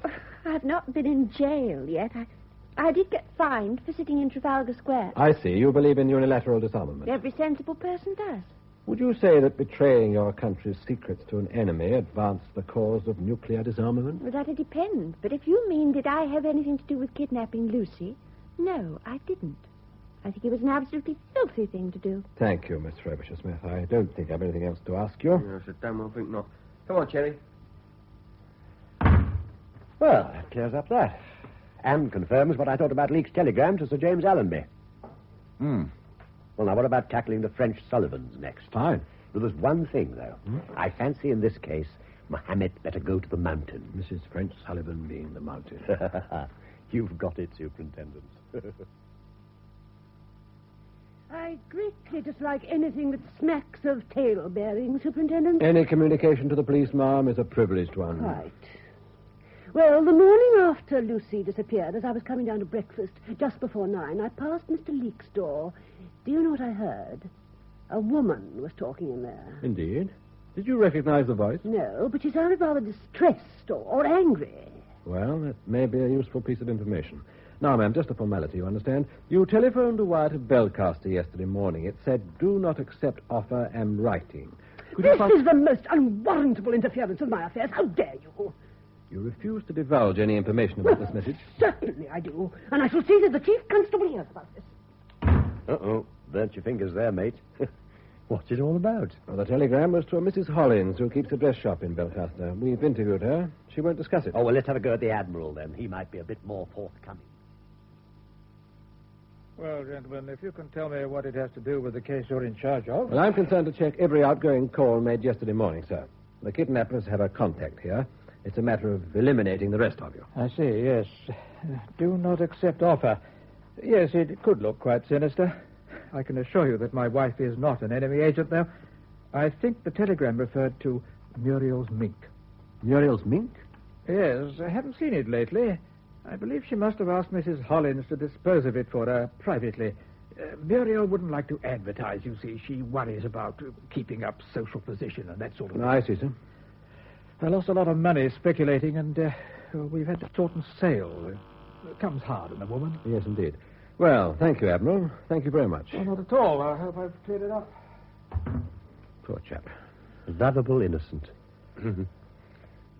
I've not been in jail yet. I did get fined for sitting in Trafalgar Square. I see. You believe in unilateral disarmament. Every sensible person does. Would you say that betraying your country's secrets to an enemy advanced the cause of nuclear disarmament? Well, that'd depend. But if you mean, did I have anything to do with kidnapping Lucy? No, I didn't. I think it was an absolutely filthy thing to do. Thank you, Miss Frobisher Smith. I don't think I've anything else to ask you. Yes, I damn well think not. Come on, Cherry. Well, that clears up that. And confirms what I thought about Leake's telegram to Sir James Allenby. Well, now, what about tackling the French Sullivans next? Fine. Well, there's one thing, though. I fancy in this case, Mohammed better go to the mountain. Mrs. French Sullivan being the mountain. You've got it, Superintendent. I greatly dislike anything that smacks of tale-bearing, Superintendent. Any communication to the police, ma'am, is a privileged one. Right. Well, the morning after Lucy disappeared, as I was coming down to breakfast, just before 9, I passed Mr. Leake's door. Do you know what I heard? A woman was talking in there. Indeed. Did you recognize the voice? No, but she sounded rather distressed or angry. Well, that may be a useful piece of information. Now, ma'am, just a formality, you understand. You telephoned a wire to Belcaster yesterday morning. It said, do not accept offer, am writing. This is the most unwarrantable interference with my affairs. How dare you? You refuse to divulge any information about this message? Certainly I do. And I shall see that the Chief Constable hears about this. Uh-oh. Burnt your fingers there, mate. What's it all about? Well, the telegram was to a Mrs. Hollins, who keeps a dress shop in Belcaster. We've interviewed her. She won't discuss it. Oh, well, let's have a go at the Admiral, then. He might be a bit more forthcoming. Well, gentlemen, if you can tell me what it has to do with the case you're in charge of. Well, I'm concerned to check every outgoing call made yesterday morning, sir. The kidnappers have a contact here. It's a matter of eliminating the rest of you. I see, yes. Do not accept offer. Yes, it could look quite sinister. I can assure you that my wife is not an enemy agent, though. I think the telegram referred to Muriel's mink. Muriel's mink? Yes, I haven't seen it lately. I believe she must have asked Mrs. Hollins to dispose of it for her privately. Muriel wouldn't like to advertise, you see. She worries about keeping up social position and that sort of thing. I see, sir. I lost a lot of money speculating, and we've had to shorten sale. It comes hard on a woman. Yes, indeed. Well, thank you, Admiral. Thank you very much. Oh, not at all. I hope I've cleared it up. Poor chap. Lovable innocent.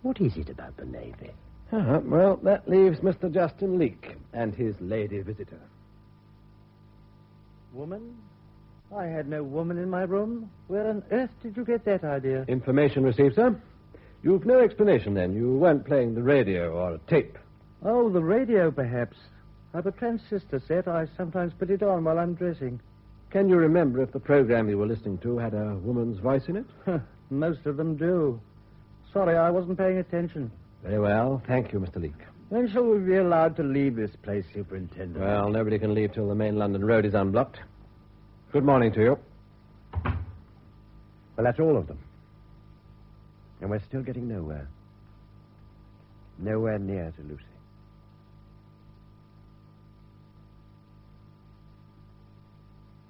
What is it about the Navy? Well, that leaves Mr. Justin Leake and his lady visitor. Woman? I had no woman in my room. Where on earth did you get that idea? Information received, sir. You've no explanation, then. You weren't playing the radio or a tape. Oh, the radio, perhaps. I've a transistor set. I sometimes put it on while I'm dressing. Can you remember if the program you were listening to had a woman's voice in it? Most of them do. Sorry, I wasn't paying attention. Very well. Thank you, Mr. Leake. When shall we be allowed to leave this place, Superintendent? Well, nobody can leave till the main London road is unblocked. Good morning to you. Well, that's all of them. And we're still getting nowhere. Nowhere near to Lucy.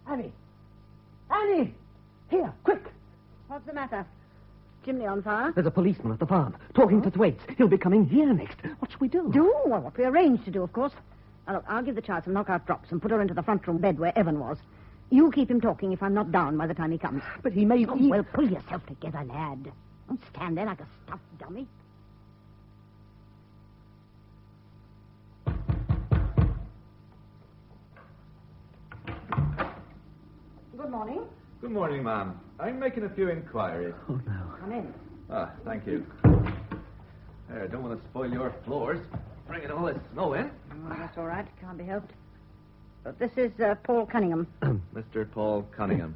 Annie! Annie! Here, quick! What's the matter? Chimney on fire? There's a policeman at the farm, talking to Thwaites. He'll be coming here next. What shall we do? Well, what we arranged to do, of course. Now, look, I'll give the child some knockout drops and put her into the front room bed where Evan was. You keep him talking if I'm not down by the time he comes. But he may... Well, pull yourself together, lad. Don't stand there like a stuffed dummy. Good morning. Good morning, ma'am. I'm making a few inquiries. Oh, no. Come in. Ah, thank you. I don't want to spoil your floors. Bringing all this snow in. That's all right. Can't be helped. But this is Paul Cunningham. Mr. Paul Cunningham.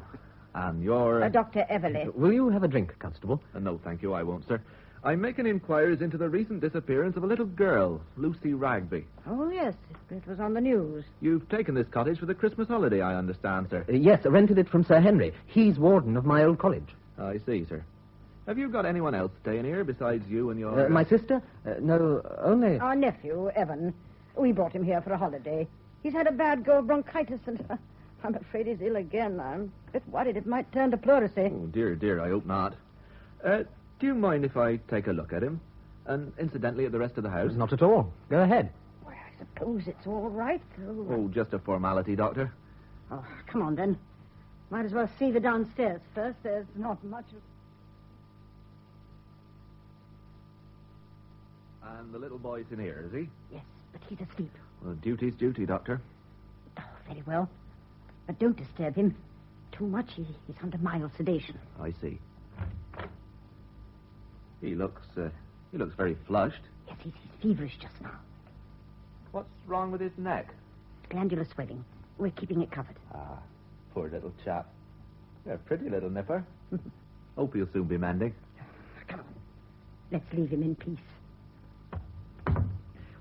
And you're... Dr. Everly. Will you have a drink, Constable? No, thank you, I won't, sir. I'm making inquiries into the recent disappearance of a little girl, Lucy Wragby. Oh, yes. It was on the news. You've taken this cottage for the Christmas holiday, I understand, sir. Yes, rented it from Sir Henry. He's warden of my old college. I see, sir. Have you got anyone else staying here besides you and your... My sister? No, only... Our nephew, Evan. We brought him here for a holiday. He's had a bad go of bronchitis, and I'm afraid he's ill again. I'm a bit worried it might turn to pleurisy. Oh, dear, I hope not. Do you mind if I take a look at him? And incidentally at the rest of the house? Not at all. Go ahead. Why, I suppose it's all right. Oh, just a formality, Doctor. Oh, come on, then. Might as well see the downstairs first. There's not much of... And the little boy's in here, is he? Yes, but he's asleep. Well, duty's duty, Doctor. Oh, very well. But don't disturb him. Too much. He's under mild sedation. I see. He looks very flushed. Yes, he's feverish just now. What's wrong with his neck? Glandular swelling. We're keeping it covered. Ah, poor little chap. You're a pretty little nipper. Hope he'll soon be mending. Come on. Let's leave him in peace.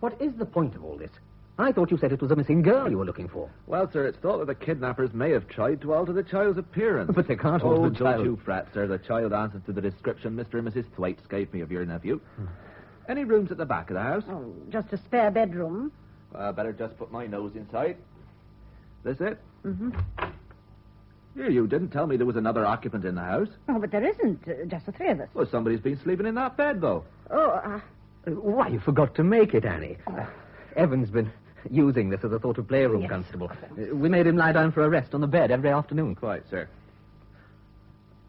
What is the point of all this? I thought you said it was a missing girl you were looking for. Well, sir, it's thought that the kidnappers may have tried to alter the child's appearance. But they can't alter the child. Don't you fret, sir. The child answers to the description Mr. and Mrs. Thwaites gave me of your nephew. Any rooms at the back of the house? Oh, just a spare bedroom. Better just put my nose inside. This it? Mm-hmm. Here, you didn't tell me there was another occupant in the house. Oh, but there isn't. Just the three of us. Well, somebody's been sleeping in that bed, though. Oh, Why, you forgot to make it, Annie. Evan's been using this as a sort of playroom, yes, Constable. We made him lie down for a rest on the bed every afternoon. Quite, sir.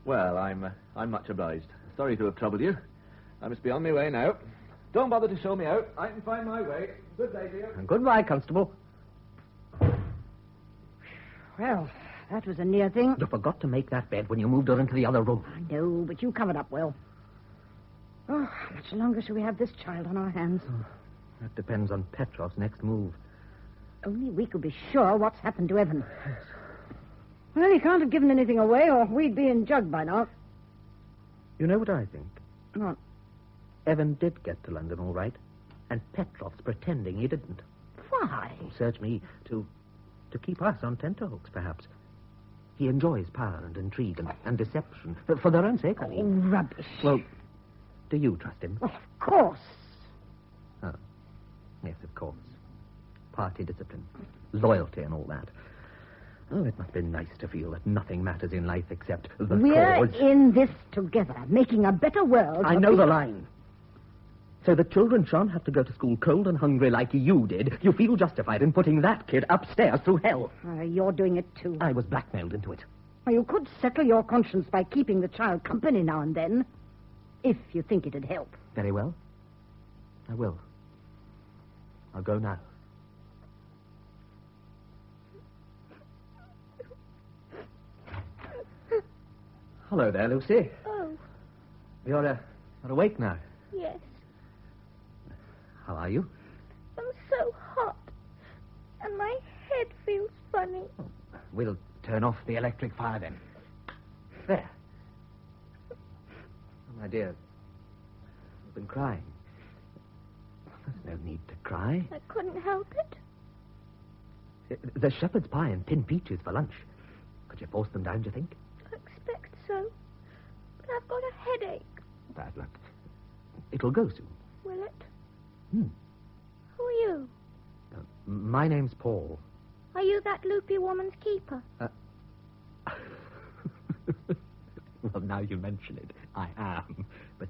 Well, I'm much obliged. Sorry to have troubled you. I must be on my way now. Don't bother to show me out. I can find my way. Good day to you. Goodbye, Constable. Well, that was a near thing. You forgot to make that bed when you moved her into the other room. I know, but you covered up well. Oh, how much longer shall we have this child on our hands? That depends on Petrov's next move. Only we could be sure what's happened to Evan. Well, he can't have given anything away, or we'd be in jug by now. You know what I think? What? Evan did get to London all right, and Petrov's pretending he didn't. Why? Search me to keep us on tenterhooks, perhaps. He enjoys power and intrigue and deception. For their own sake, I mean. Oh, rubbish. Well, do you trust him? Well, of course. Oh, yes, of course. Party discipline, loyalty and all that. Oh, it must be nice to feel that nothing matters in life except the We're cause. in this together, making a better world. I know the line. So the children shan't have to go to school cold and hungry like you did. You feel justified in putting that kid upstairs through hell. You're doing it too. I was blackmailed into it. Well, you could settle your conscience by keeping the child company now and then, if you think it'd help. Very well. I will. I'll go now. Hello there, Lucy. Oh, You're awake now. yes. How are you? I'm so hot. And my head feels funny. We'll turn off the electric fire then. There. Oh, my dear, you've been crying. There's no need to cry. I couldn't help it. There's shepherd's pie and tin peaches for lunch. Could you force them down, do you think? I expect so. But I've got a headache. Bad luck. It'll go soon. Will it? Hmm. Who are you? My name's Paul. Are you that loopy woman's keeper? Well, now you mention it, I am. But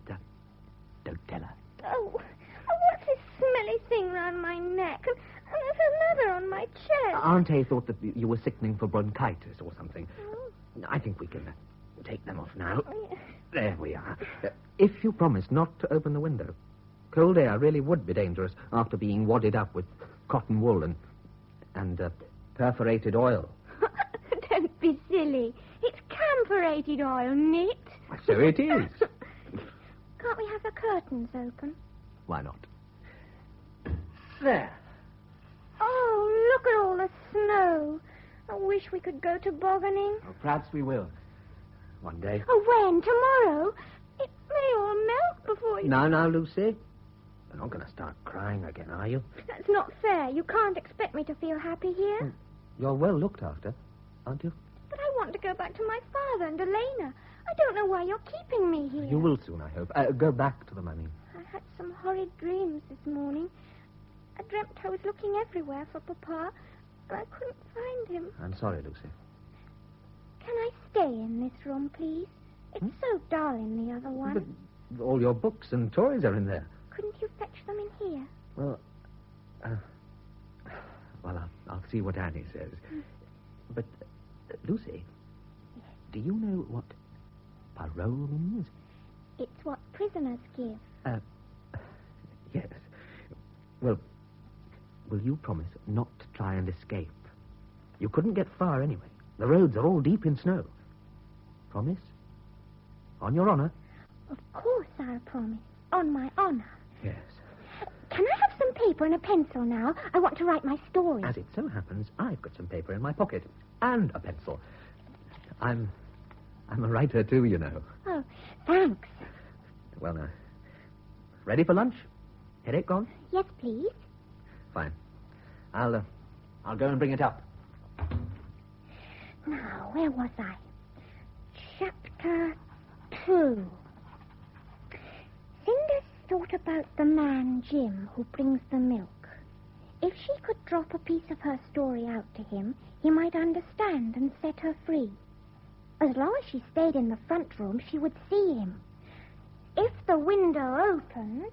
don't tell her. Oh, what's this smelly thing round my neck? And there's another on my chest. Aunt A thought that you were sickening for bronchitis or something. Oh. I think we can take them off now. Oh, yeah. There we are. If you promise not to open the window. Cold air really would be dangerous after being wadded up with cotton wool and perforated oil. Don't be silly. It's camphorated oil, Nit. So it is. Can't we have the curtains open? Why not? There. Oh, look at all the snow. I wish we could go tobogganing. Oh, perhaps we will. One day. Oh, when? Tomorrow? It may all melt before you... Now, Lucy. You're not going to start crying again, are you? That's not fair. You can't expect me to feel happy here. You're well looked after, aren't you? But I want to go back to my father and Elena. I don't know why you're keeping me here. You will soon, I hope. Go back to the money. I had some horrid dreams this morning. I dreamt I was looking everywhere for Papa, and I couldn't find him. I'm sorry, Lucy. Can I stay in this room, please? It's so dull in the other one. But all your books and toys are in there. Couldn't you fetch them in here? Well, I'll see what Annie says. But, Lucy, do you know what parole means? It's what prisoners give. Yes. Well, will you promise not to try and escape? You couldn't get far anyway. The roads are all deep in snow. Promise? On your honor? Of course I'll promise. On my honor. Yes. Can I have some paper and a pencil now? I want to write my story. As it so happens, I've got some paper in my pocket. And a pencil. I'm a writer too, you know. Oh, thanks. Well, now. Ready for lunch? Headache gone? Yes, please. Fine. I'll go and bring it up. Now, where was I? Chapter 2. Cinders thought about the man, Jim, who brings the milk. If she could drop a piece of her story out to him, he might understand and set her free. As long as she stayed in the front room, she would see him. If the window opened...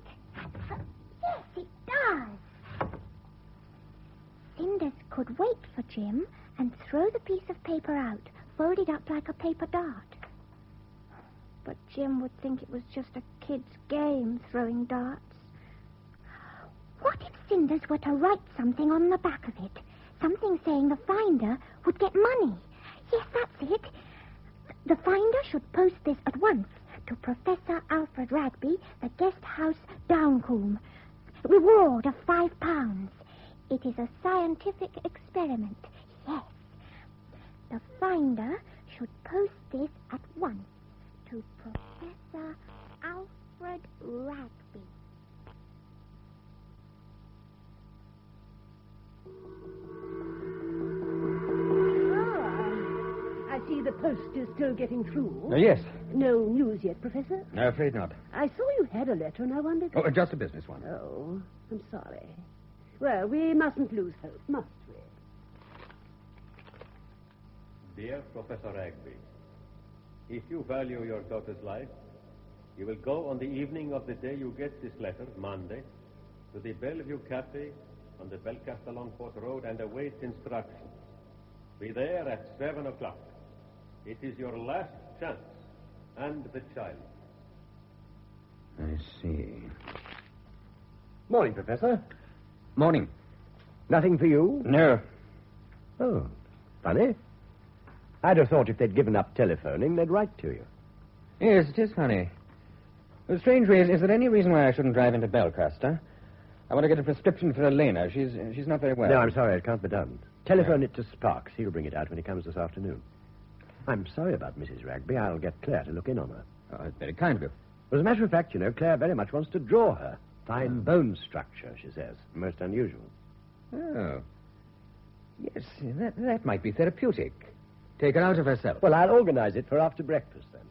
Yes, it does. Cinders could wait for Jim and throw the piece of paper out, folded up like a paper dart. But Jim would think it was just a kid's game, throwing darts. What if Cinders were to write something on the back of it? something saying the finder would get money. Yes, that's it. The finder should post this at once to Professor Alfred Wragby, the guest house, Downcombe. Reward of £5. It is a scientific experiment. Yes. The finder should post this at once to Professor Alfred Wragby. I see the post is still getting through. Yes. No news yet, Professor? No, afraid not. I saw you had a letter, and I wondered... Oh, just a business one. Oh, I'm sorry. Well, we mustn't lose hope, must we? Dear Professor Wragby, if you value your daughter's life, you will go on the evening of the day you get this letter, Monday, to the Bellevue Cafe on the Belcasta Longport Road and await instructions. Be there at 7 o'clock. It is your last chance. And the child. I see. Morning, Professor. Morning. Nothing for you? No. Oh, funny. I'd have thought if they'd given up telephoning, they'd write to you. Yes, it is funny. The strange way is there any reason why I shouldn't drive into Belcasta? I want to get a prescription for Elena. She's not very well. No, I'm sorry, it can't be done. Telephone it to Sparks. He'll bring it out when he comes this afternoon. I'm sorry about Mrs. Wragby. I'll get Claire to look in on her. Oh, it's very kind of you. As a matter of fact, Claire very much wants to draw her. Fine bone structure, she says. Most unusual. Oh. Yes, that might be therapeutic. Take her out of herself. Well, I'll organize it for after breakfast, then.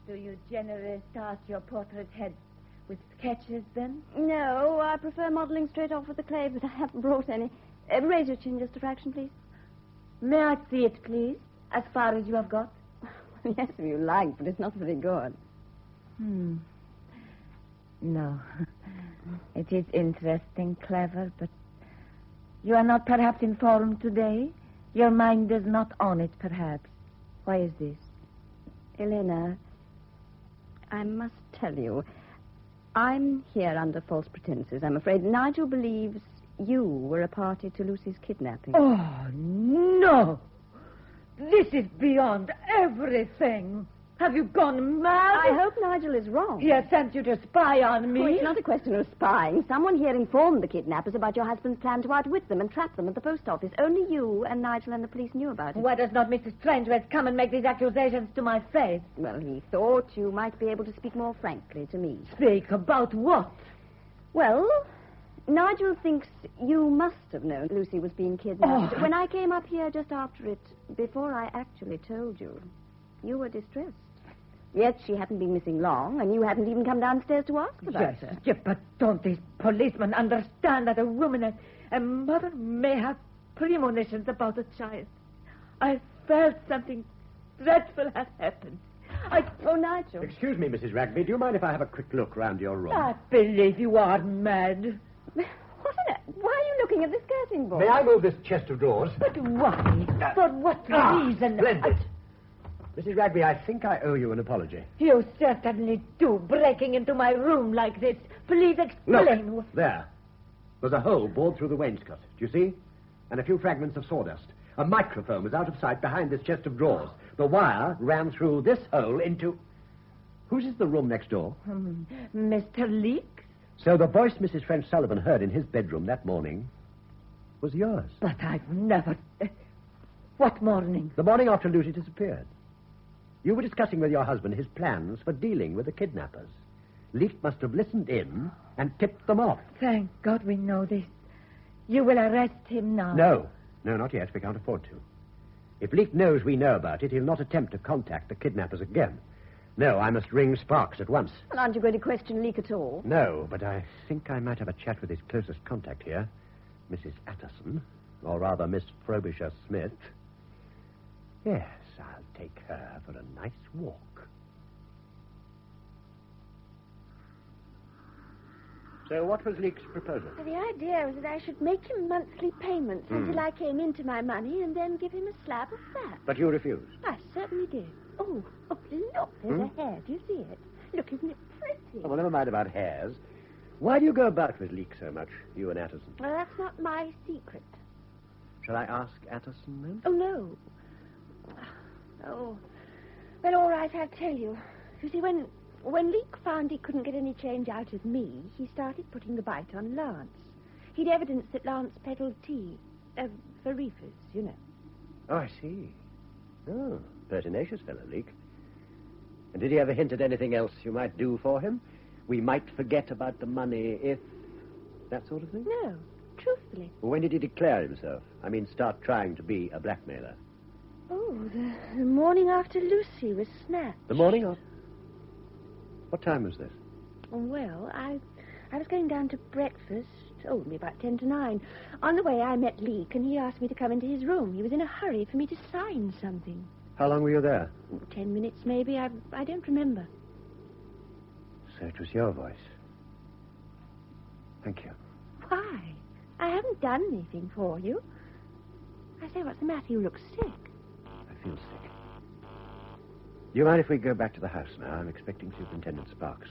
Do you generally start your portrait head with sketches, then? No, I prefer modelling straight off with the clay, but I haven't brought any. Raise your chin just a fraction, please. May I see it, please? As far as you have got? Yes, if you like, but it's not very good. No. It is interesting, clever, but you are not perhaps informed today? Your mind is not on it, perhaps. Why is this? Elena, I must tell you, I'm here under false pretenses. I'm afraid Nigel believes you were a party to Lucy's kidnapping. Oh, no! This is beyond everything. Have you gone mad? I hope Nigel is wrong. He has sent you to spy on me. Oh, it's not a question of spying. Someone here informed the kidnappers about your husband's plan to outwit them and trap them at the post office. Only you and Nigel and the police knew about it. Why does not Mr. Strangeways come and make these accusations to my face? Well, he thought you might be able to speak more frankly to me. Speak about what? Well, Nigel thinks you must have known Lucy was being kidnapped. Oh. When I came up here just after it, before I actually told you, you were distressed. Yet she hadn't been missing long, and you hadn't even come downstairs to ask about her. Yes, but don't these policemen understand that a woman, a mother, may have premonitions about a child? I felt something dreadful had happened. Oh, Nigel. Excuse me, Mrs. Wragby. Do you mind if I have a quick look round your room? I believe you are mad. Why are you looking at this skirting board? May I move this chest of drawers? But why? For what reason? Splendid. Mrs. Wragby, I think I owe you an apology. You certainly do, breaking into my room like this. Please explain. Look, there. There's a hole bored through the wainscot. Do you see? And a few fragments of sawdust. A microphone was out of sight behind this chest of drawers. The wire ran through this hole into... Whose is the room next door? Mr. Leeks? So the voice Mrs. French Sullivan heard in his bedroom that morning was yours. But I've never... What morning? The morning after Lucy disappeared. You were discussing with your husband his plans for dealing with the kidnappers. Leek must have listened in and tipped them off. Thank God we know this. You will arrest him now. No, not yet. We can't afford to. If Leek knows we know about it, he'll not attempt to contact the kidnappers again. No, I must ring Sparks at once. Well, aren't you going to question Leek at all? No, but I think I might have a chat with his closest contact here, Mrs. Atterson, or rather Miss Frobisher Smith. Yes, I'll take her for a nice walk. So what was Leek's proposal? The idea was that I should make him monthly payments until I came into my money and then give him a slab of that. But you refused. I certainly did. Oh, look, there's a hair. Do you see it? Look, isn't it pretty? Oh, well, never mind about hairs. Why do you go about with Leek so much, you and Atterson? Well, that's not my secret. Shall I ask Atterson, then? Oh, no. Oh. Well, all right, I'll tell you. You see, when Leek found he couldn't get any change out of me, he started putting the bite on Lance. He'd evidence that Lance peddled tea. For reefers, you know. Oh, I see. Oh, pertinacious fellow, Leek. And did he ever hint at anything else you might do for him? We might forget about the money if... that sort of thing? No, truthfully. When did he declare himself? I mean, start trying to be a blackmailer. Oh, the morning after Lucy was snapped. The morning of... What time was this? Well, I was going down to breakfast, only about 10 to 9. On the way, I met Leek, and he asked me to come into his room. He was in a hurry for me to sign something. How long were you there? 10 minutes, maybe. I don't remember. So it was your voice. Thank you. Why? I haven't done anything for you. I say, what's the matter? You look sick. I feel sick. Do you mind if we go back to the house now? I'm expecting Superintendent Sparks.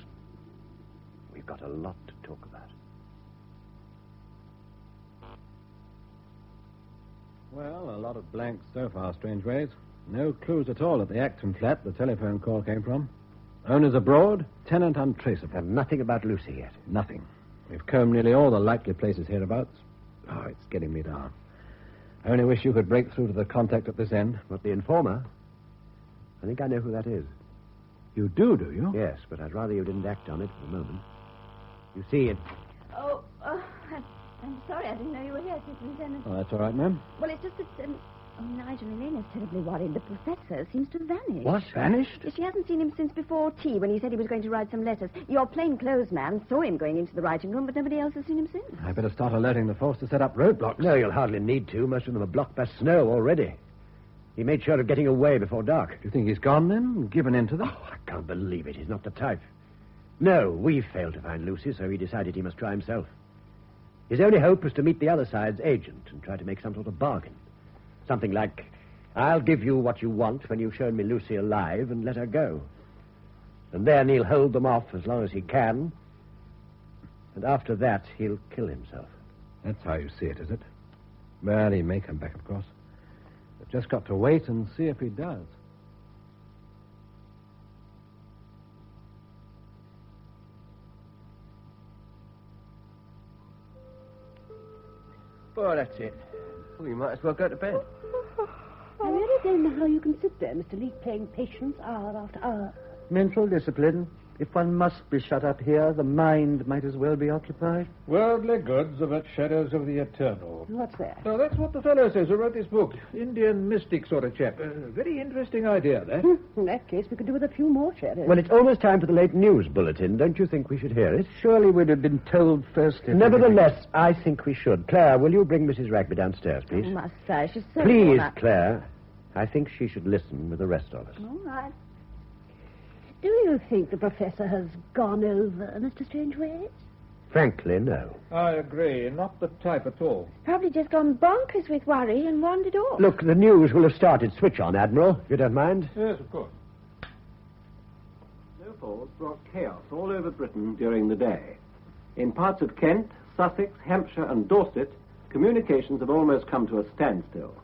We've got a lot to talk about. Well, a lot of blanks so far, Strangeways. No clues at all at the Acton flat the telephone call came from. Owners abroad, tenant untraceable. And nothing about Lucy yet? Nothing. We've combed nearly all the likely places hereabouts. Oh, it's getting me down. I only wish you could break through to the contact at this end. What, the informer? I think I know who that is. You do you? Yes, but I'd rather you didn't act on it for the moment. You see, it... Oh, I'm sorry. I didn't know you were here, Superintendent. Oh, that's all right, ma'am. Well, it's just that, Nigel, Elena's terribly worried. The professor seems to have vanished. What? Vanished? She hasn't seen him since before tea, when he said he was going to write some letters. Your plainclothes man saw him going into the writing room, but nobody else has seen him since. I better start alerting the force to set up roadblocks. No, you'll hardly need to. Most of them are blocked by snow already. He made sure of getting away before dark. Do you think he's gone, then? Given in to them? Oh, I can't believe it. He's not the type. No, we failed to find Lucy, so he decided he must try himself. His only hope was to meet the other side's agent and try to make some sort of bargain. Something like, I'll give you what you want when you've shown me Lucy alive and let her go. And then he'll hold them off as long as he can. And after that, he'll kill himself. That's how you see it, is it? Well, he may come back, of course. We've just got to wait and see if he does. Oh, that's it. We might as well go to bed. I really don't know how you can sit there, Mr. Leek, playing patience hour after hour. Mental discipline. If one must be shut up here, the mind might as well be occupied. Worldly goods are but shadows of the eternal. What's that? Oh, that's what the fellow says who wrote this book. Indian mystic sort of chap. Very interesting idea, that. In that case, we could do with a few more shadows. Well, it's almost time for the late news bulletin. Don't you think we should hear it? Surely we'd have been told first. Nevertheless, I think we should. Claire, will you bring Mrs. Wragby downstairs, please? Oh, must I? She's so Please, worn out. Claire. I think she should listen with the rest of us. All right. Do you think the professor has gone over, Mr. Strangeways? Frankly, no. I agree. Not the type at all. Probably just gone bonkers with worry and wandered off. Look, the news will have started. Switch on, Admiral, if you don't mind. Yes, of course. Snowfalls brought chaos all over Britain during the day. In parts of Kent, Sussex, Hampshire, and Dorset, communications have almost come to a standstill.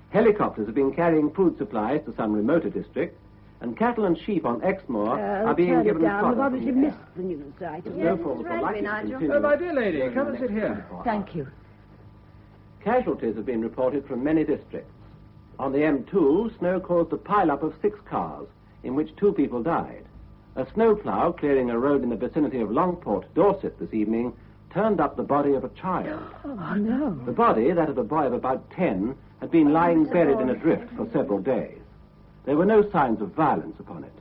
Helicopters have been carrying food supplies to some remoter district, and cattle and sheep on Exmoor are being given down. We've fodder. obviously missed the news item. Snowfalls are likely to continue. My dear lady, come and sit here. Thank you. Casualties have been reported from many districts. On the M2, snow caused a pile-up of 6 cars, in which 2 people died. A snowplow clearing a road in the vicinity of Longport, Dorset, this evening, turned up the body of a child. Oh, no. The body, that of a boy of about 10, had been lying buried in a drift for several days. There were no signs of violence upon it.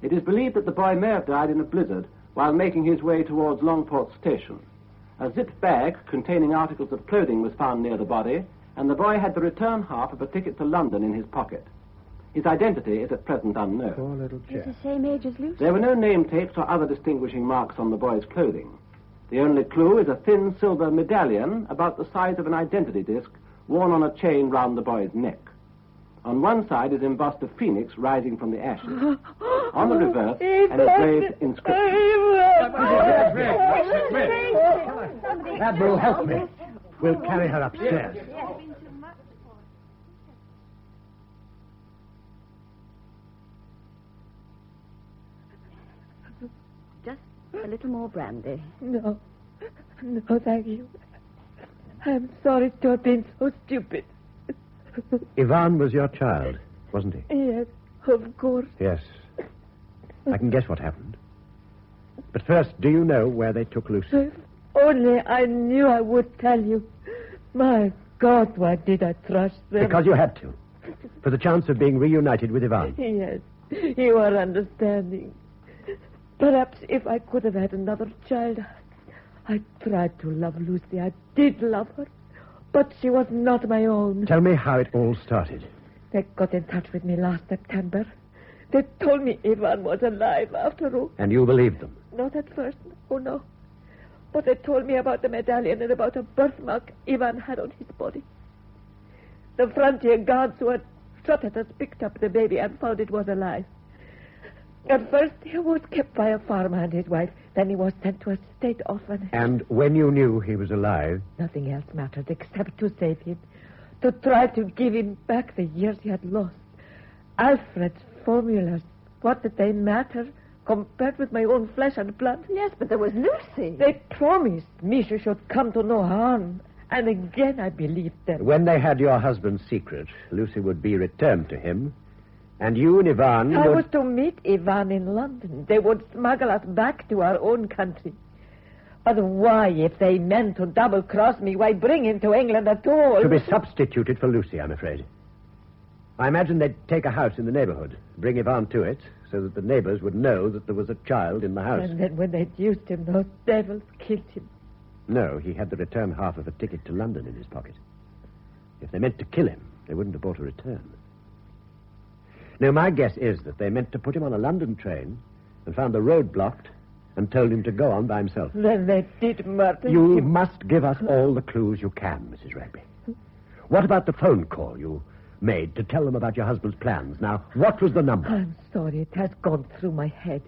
It is believed that the boy may have died in a blizzard while making his way towards Longport Station. A zip bag containing articles of clothing was found near the body, and the boy had the return half of a ticket to London in his pocket. His identity is at present unknown. Poor little He's the same age as Lucy. There were no name tapes or other distinguishing marks on the boy's clothing. The only clue is a thin silver medallion about the size of an identity disc worn on a chain round the boy's neck. On one side is embossed a phoenix rising from the ashes. On the reverse, an engraved inscription. Admiral, help me. We'll carry her upstairs. Just a little more brandy. No, thank you. I'm sorry to have been so stupid. Ivan was your child, wasn't he? Yes, of course. Yes. I can guess what happened. But first, do you know where they took Lucy? If only I knew I would tell you. My God, why did I trust them? Because you had to. For the chance of being reunited with Ivan. Yes, you are understanding. Perhaps if I could have had another child, I tried to love Lucy. I did love her. But she was not my own. Tell me how it all started. They got in touch with me last September. They told me Ivan was alive after all. And you believed them? Not at first. Oh, no. But they told me about the medallion and about a birthmark Ivan had on his body. The frontier guards who had shot at us picked up the baby and found it was alive. At first, he was kept by a farmer and his wife. Then he was sent to a state orphanage. And when you knew he was alive? Nothing else mattered except to save him. To try to give him back the years he had lost. Alfred's formulas, what did they matter compared with my own flesh and blood? Yes, but there was Lucy. They promised me she should come to no harm. And again I believed them. When they had your husband's secret, Lucy would be returned to him. And you and Ivan I was to meet Ivan in London. They would smuggle us back to our own country. But why, if they meant to double-cross me, why bring him to England at all? To be substituted for Lucy, I'm afraid. I imagine they'd take a house in the neighborhood, bring Ivan to it, so that the neighbors would know that there was a child in the house. And then when they'd used him, those devils killed him. No, he had the return half of a ticket to London in his pocket. If they meant to kill him, they wouldn't have bought a return. No, my guess is that they meant to put him on a London train and found the road blocked and told him to go on by himself. Then they did murder You him. must give us all the clues you can, Mrs. Wragby. What about the phone call you made to tell them about your husband's plans? Now, what was the number? I'm sorry, it has gone through my head.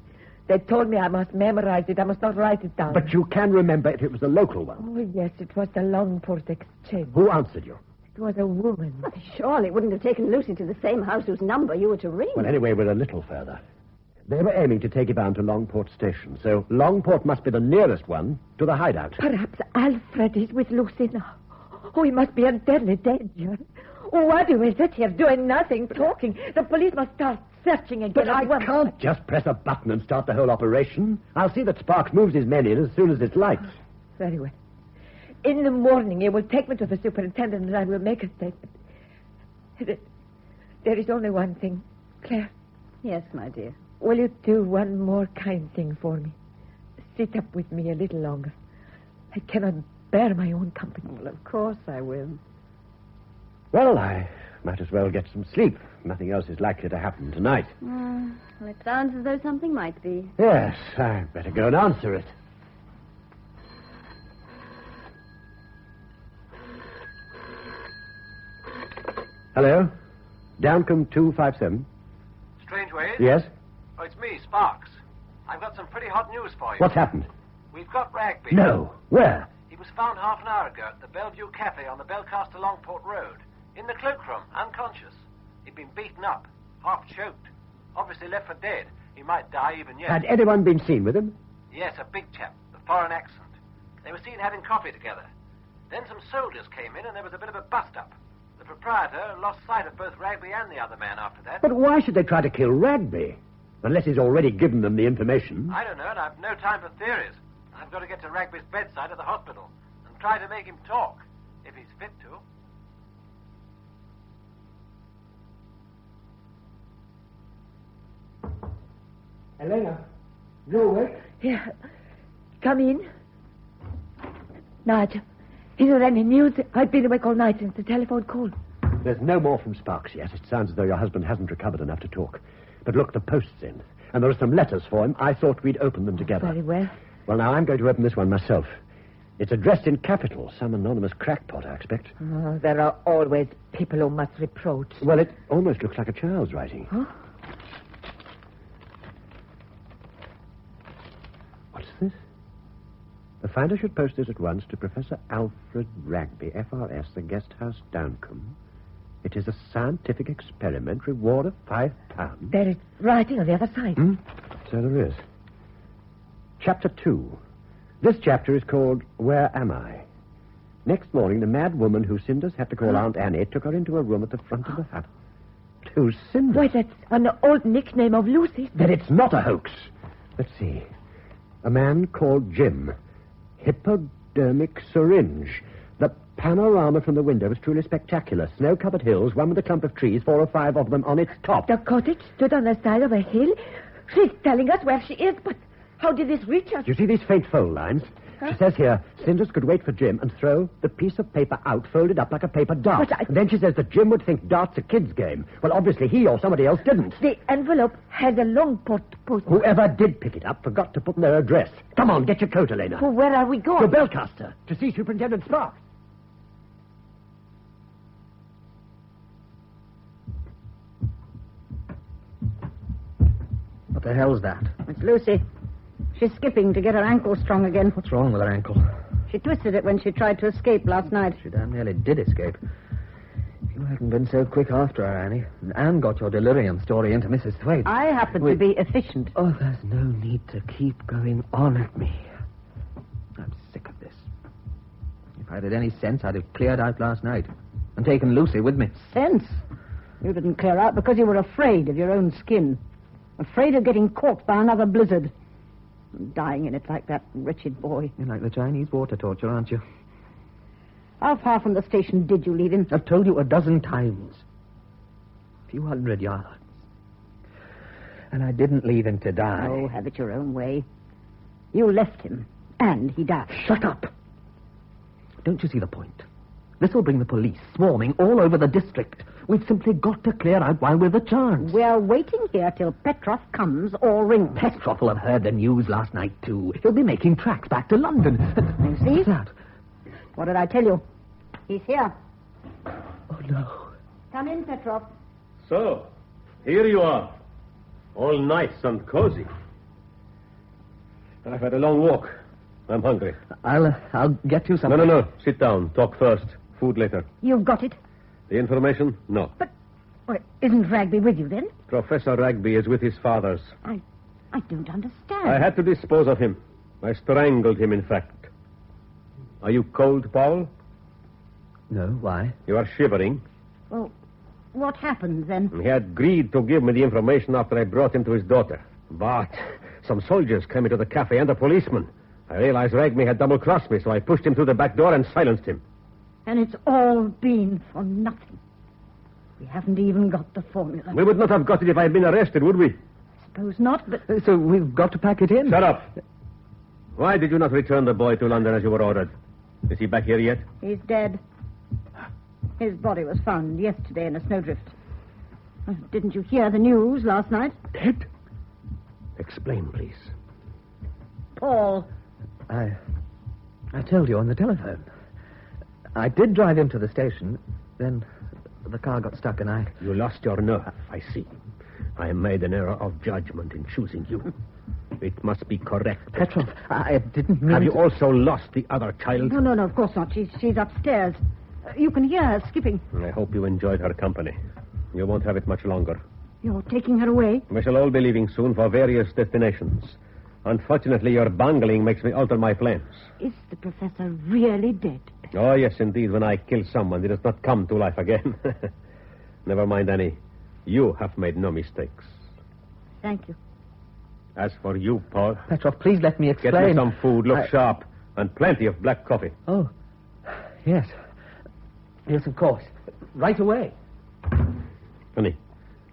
They told me I must memorize it. I must not write it down. But you can remember if it was a local one. Oh, yes, it was the Longport Exchange. Who answered you? It was a woman. Surely it wouldn't have taken Lucy to the same house whose number you were to ring. Well, anyway, we're a little further. They were aiming to take Ivan to Longport Station, so Longport must be the nearest one to the hideout. Perhaps Alfred is with Lucy now. Oh, he must be in deadly danger. Oh, why do we sit here doing nothing, talking? The police must start searching again. But I can't just press a button and start the whole operation. I'll see that Sparks moves his men in as soon as it's light. Very well. In the morning, you will take me to the superintendent and I will make a statement. There is only one thing. Claire. Yes, my dear. Will you do one more kind thing for me? Sit up with me a little longer. I cannot bear my own company. Well, of course I will. Well, I might as well get some sleep. Nothing else is likely to happen tonight. Well, it sounds as though something might be. Yes, I'd better go and answer it. Hello? Downcombe 257. Strangeways? Yes? Oh, it's me, Sparks. I've got some pretty hot news for you. What's happened? We've got Wragby. No. Where? He was found half an hour ago at the Bellevue Cafe on the Belcaster Longport Road. In the cloakroom, unconscious. He'd been beaten up, half choked. Obviously left for dead. He might die even yet. Had anyone been seen with him? Yes, a big chap, with a foreign accent. They were seen having coffee together. Then some soldiers came in and there was a bit of a bust-up. The proprietor lost sight of both Wragby and the other man after that. But why should they try to kill Wragby? Unless he's already given them the information. I don't know, and I've no time for theories. I've got to get to Wragby's bedside at the hospital and try to make him talk, if he's fit to. Elena, you awake? Yeah. Come in. Nigel, is there any news? I've been awake all night since the telephone call. There's no more from Sparks yet. It sounds as though your husband hasn't recovered enough to talk. But look, the post's in. And there are some letters for him. I thought we'd open them together. Very well. Well, now, I'm going to open this one myself. It's addressed in capitals. Some anonymous crackpot, I expect. Oh, there are always people who must reproach. Well, it almost looks like a child's writing. Huh? What's this? The finder should post this at once to Professor Alfred Wragby, FRS, the Guest House, Downcombe. It is a scientific experiment, reward of £5. There is writing on the other side. So there is. Chapter 2. This chapter is called Where Am I? Next morning, the mad woman who Cinders had to call Aunt Annie took her into a room at the front of the hut. Who's Cinders? Why, that's an old nickname of Lucy's. Then it's not a hoax. Let's see. A man called Jim. Hypodermic syringe. The panorama from the window was truly spectacular. Snow-covered hills, one with a clump of trees, 4 or 5 of them on its top. The cottage stood on the side of a hill. She's telling us where she is, but how did this reach us? You see these faint fold lines? She says here, Cinders could wait for Jim and throw the piece of paper out, folded up like a paper dart. And then she says that Jim would think dart's a kid's game. Well, obviously he or somebody else didn't. The envelope has a long post. Whoever did pick it up forgot to put in their address. Come on, get your coat, Elena. Well, where are we going? To Belcaster, to see Superintendent Sparks. What the hell's that? It's Lucy. She's skipping to get her ankle strong again. What's wrong with her ankle? She twisted it when she tried to escape last night. She damn nearly did escape. If you hadn't been so quick after her, Annie, and got your delirium story into Mrs. Thwaite. I happen to be efficient. Oh, there's no need to keep going on at me. I'm sick of this. If I'd had any sense, I'd have cleared out last night and taken Lucy with me. Sense? You didn't clear out because you were afraid of your own skin. Afraid of getting caught by another blizzard. And dying in it like that wretched boy. You're like the Chinese water torture, aren't you? How far from the station did you leave him? I've told you a dozen times. A few 100 yards. And I didn't leave him to die. Oh, have it your own way. You left him, and he died. Shut up! Don't you see the point? This will bring the police swarming all over the district. We've simply got to clear out while we've a chance. We're waiting here till Petrov comes or rings. Petrov will have heard the news last night, too. He'll be making tracks back to London. You see? What's that? What did I tell you? He's here. Oh, no. Come in, Petrov. So, here you are. All nice and cozy. I've had a long walk. I'm hungry. I'll get you something. No. Sit down. Talk first. Food later. You've got it. The information? No. But, well, isn't Wragby with you then? Professor Wragby is with his fathers. I don't understand. I had to dispose of him. I strangled him, in fact. Are you cold, Paul? No, why? You are shivering. Well, what happened then? He had agreed to give me the information after I brought him to his daughter. But some soldiers came into the cafe and a policeman. I realized Wragby had double-crossed me, so I pushed him through the back door and silenced him. And it's all been for nothing. We haven't even got the formula. We would not have got it if I had been arrested, would we? Suppose not, but... So we've got to pack it in. Shut up. Why did you not return the boy to London as you were ordered? Is he back here yet? He's dead. His body was found yesterday in a snowdrift. Didn't you hear the news last night? Dead? Explain, please. Paul. I told you on the telephone. I did drive him to the station. Then the car got stuck and I... You lost your nerve, I see. I made an error of judgment in choosing you. It must be correct. Petrov, I didn't mean Have you to... also lost the other child? No, of course not. She's upstairs. You can hear her skipping. I hope you enjoyed her company. You won't have it much longer. You're taking her away? We shall all be leaving soon for various destinations. Unfortunately, your bungling makes me alter my plans. Is the professor really dead? Oh, yes, indeed. When I kill someone, he does not come to life again. Never mind, Annie. You have made no mistakes. Thank you. As for you, Paul... Petrov, please let me explain. Get me some food, look sharp, and plenty of black coffee. Oh, yes. Yes, of course. Right away. Honey,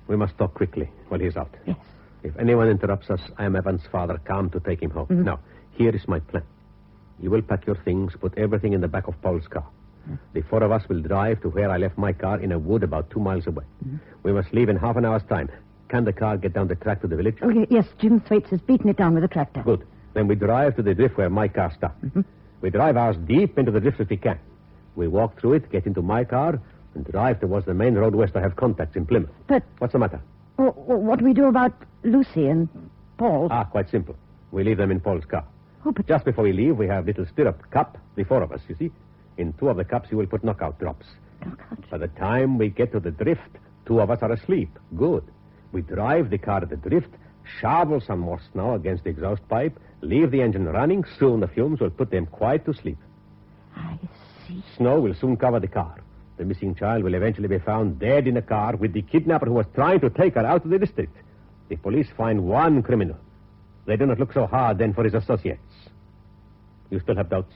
we must talk quickly while he's out. Yes. If anyone interrupts us, I am Evan's father. Come to take him home. Mm-hmm. Now, here is my plan. You will pack your things, put everything in the back of Paul's car. Mm-hmm. The 4 of us will drive to where I left my car in a wood about 2 miles away. Mm-hmm. We must leave in half an hour's time. Can the car get down the track to the village? Oh, yes, Jim Thwaites has beaten it down with a tractor. Good. Then we drive to the drift where my car stopped. Mm-hmm. We drive ours deep into the drift as we can. We walk through it, get into my car, and drive towards the main road west. I have contacts in Plymouth. But... What's the matter? What do we do about Lucy and Paul? Quite simple. We leave them in Paul's car. Oh, but... Just before we leave, we have little stirrup cup, the four of us, you see. In two of the cups, you will put knockout drops. Knockout? By the time we get to the drift, two of us are asleep. Good. We drive the car at the drift, shovel some more snow against the exhaust pipe, leave the engine running. Soon the fumes will put them quite to sleep. I see. Snow will soon cover the car. The missing child will eventually be found dead in a car with the kidnapper who was trying to take her out of the district. The police find one criminal. They do not look so hard then for his associates. You still have doubts?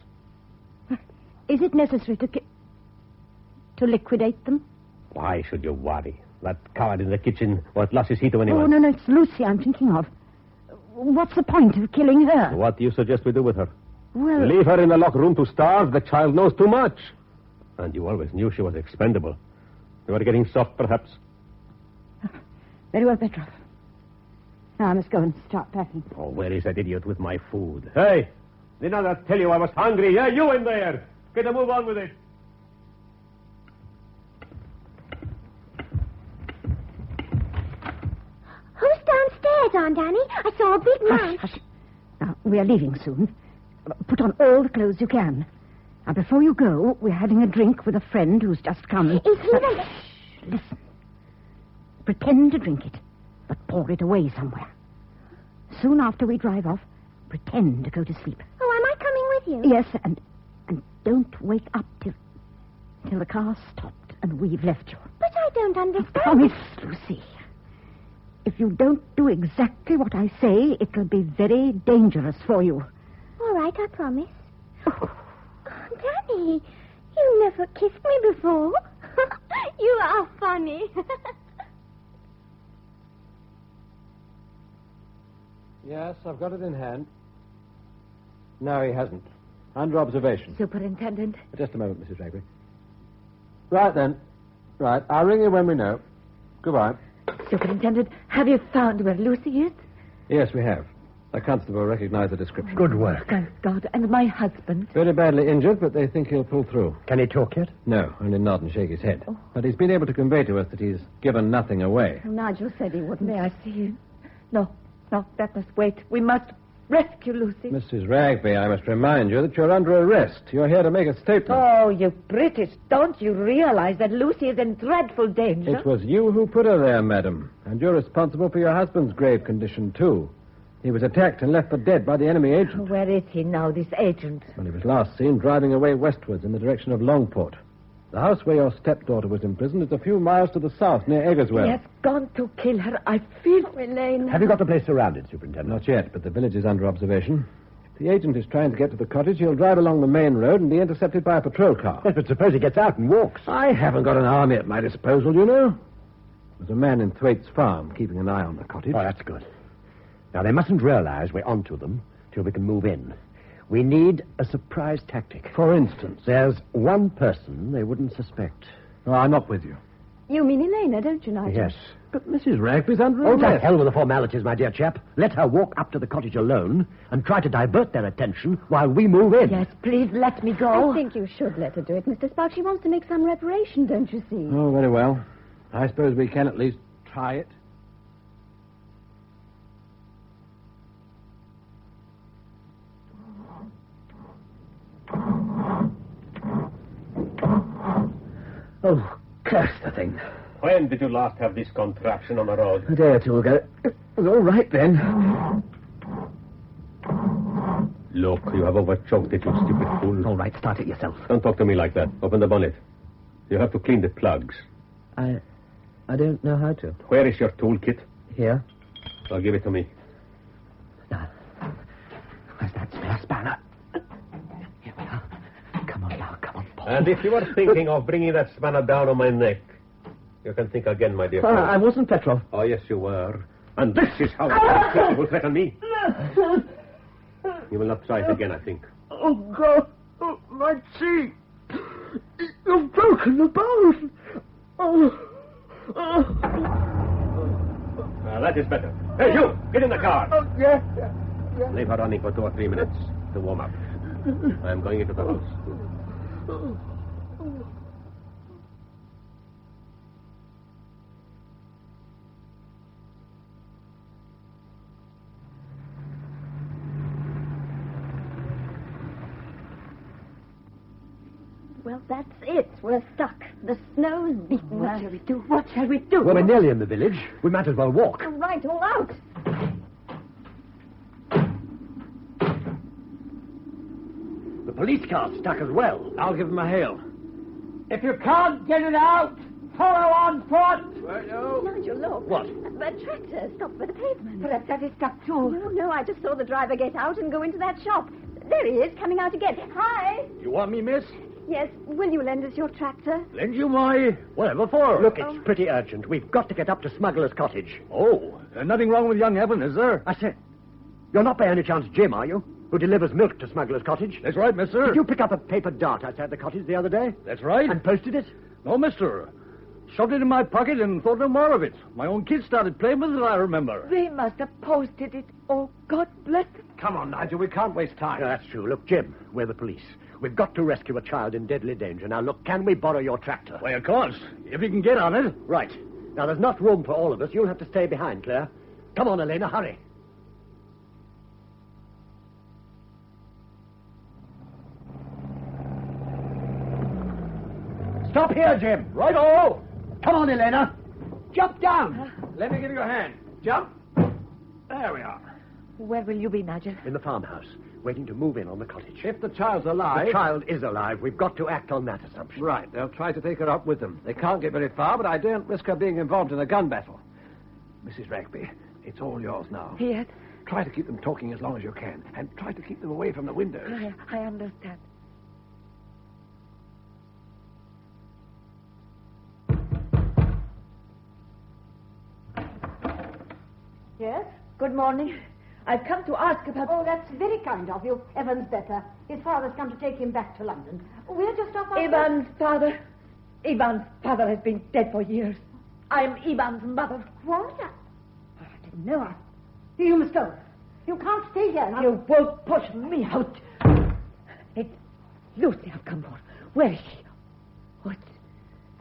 Is it necessary to liquidate them? Why should you worry? That coward in the kitchen won't lose his heat to anyone. Oh, no, it's Lucy I'm thinking of. What's the point of killing her? What do you suggest we do with her? Well... Leave her in the locked room to starve? The child knows too much. And you always knew she was expendable. You were getting soft, perhaps. Very well, Petrov. Now I must go and start packing. Oh, where is that idiot with my food? Hey! Did I not tell you I was hungry? Yeah, you in there! Get a move on with it. Who's downstairs, Aunt Annie? I saw a big man. Hush. Now, we are leaving soon. Put on all the clothes you can. Now, before you go, we're having a drink with a friend who's just come. Is he the... Shh, listen. Pretend to drink it, but pour it away somewhere. Soon after we drive off, pretend to go to sleep. Oh, am I coming with you? Yes, and don't wake up till the car's stopped and we've left you. But I don't understand. Promise, Lucy. If you don't do exactly what I say, it'll be very dangerous for you. All right, I promise. Oh. Aunt Annie, you never kissed me before. You are funny. Yes, I've got it in hand. No, he hasn't. Under observation. Superintendent? Just a moment, Mrs. Wragby. Right, then. Right, I'll ring you when we know. Goodbye. Superintendent, have you found where Lucy is? Yes, we have. The constable recognized the description. Good work. Thank God. And my husband? Very badly injured, but they think he'll pull through. Can he talk yet? No, only nod and shake his head. Oh. But he's been able to convey to us that he's given nothing away. Nigel said he wouldn't. May I see him? No, that must wait. We must rescue Lucy. Mrs. Wragby, I must remind you that you're under arrest. You're here to make a statement. Oh, you British, don't you realize that Lucy is in dreadful danger? It was you who put her there, madam. And you're responsible for your husband's grave condition, too. He was attacked and left for dead by the enemy agent. Where is he now, this agent? Well, he was last seen driving away westwards in the direction of Longport. The house where your stepdaughter was imprisoned is a few miles to the south, near Eggerswell. He has gone to kill her. I feel... Elena. Have you got the place surrounded, Superintendent? Not yet, but the village is under observation. If the agent is trying to get to the cottage, he'll drive along the main road and be intercepted by a patrol car. Yes, but suppose he gets out and walks. I haven't got an army at my disposal, you know. There's a man in Thwaites Farm keeping an eye on the cottage. Oh, that's good. Now, they mustn't realize we're onto them till we can move in. We need a surprise tactic. For instance? There's one person they wouldn't suspect. Oh, I'm not with you. You mean Elena, don't you, Nigel? Yes. But Mrs. Wragby's under arrest. Oh, to arrest. hell with the formalities, my dear chap. Let her walk up to the cottage alone and try to divert their attention while we move in. Yes, please let me go. I think you should let her do it, Mr. Spout. She wants to make some reparation, don't you see? Oh, very well. I suppose we can at least try it. Oh, curse the thing. When did you last have this contraption on the road? A day or two ago. It was all right then. Look, you have overchoked it, you stupid fool. All right, start it yourself. Don't talk to me like that. Open the bonnet. You have to clean the plugs. I don't know how to. Where is your toolkit? Here. Well, give it to me. Now, where's that spare spanner? Here we are. Come on now, come on, Paul. And if you are thinking of bringing that spanner down on my neck, you can think again, my dear friend. I wasn't, Petrov. Oh, yes, you were. And this is how you will threaten me. You will not try it again, I think. Oh, God. Oh, my cheek. You've broken the bone. Oh. That is better. Hey, you! Get in the car. Oh, yeah. Leave her running for 2 or 3 minutes to warm up. I am going into the house. Well, that's it. We're stuck. The snow's beaten us. What shall we do? What shall we do? Well, we're nearly in the village. We might as well walk. All right, all out. The police car's stuck as well. I'll give them a hail. If you can't get it out, follow on foot. Nigel, look. What? The tractor stopped by the pavement. Perhaps that is stuck too. No, I just saw the driver get out and go into that shop. There he is, coming out again. Hi. You want me, miss? Yes, will you lend us your tractor? Lend you my... Whatever for? Look, it's pretty urgent. We've got to get up to Smuggler's Cottage. Oh, nothing wrong with young Evan, is there? I said, you're not by any chance Jim, are you? Who delivers milk to Smuggler's Cottage? That's right, mister. Did you pick up a paper dart outside the cottage the other day? That's right. And posted it? No, mister. Shoved it in my pocket and thought no more of it. My own kids started playing with it, I remember. They must have posted it. Oh, God bless them. Come on, Nigel, we can't waste time. No, that's true. Look, Jim, we're the police. We've got to rescue a child in deadly danger. Now, look, can we borrow your tractor? Why, of course. If you can get on it. Right. Now, there's not room for all of us. You'll have to stay behind, Claire. Come on, Elena, hurry. Stop here, Jim. Right-o. Come on, Elena. Jump down. Let me give you a hand. Jump. There we are. Where will you be, Nigel? In the farmhouse, waiting to move in on the cottage. If the child's alive... The child is alive. We've got to act on that assumption. Right. They'll try to take her up with them. They can't get very far, but I daren't risk her being involved in a gun battle. Mrs. Wragby, it's all yours now. Yes? Try to keep them talking as long as you can, and try to keep them away from the windows. I understand. Yes? Good morning. I've come to ask about... Oh, that's very kind of you. Evan's better. His father's come to take him back to London. We're just off our... Ivan's father has been dead for years. I'm Ivan's mother. What? I didn't know. You must go. You can't stay here now. You won't push me out. It's Lucy I've come for. Where is she? Oh,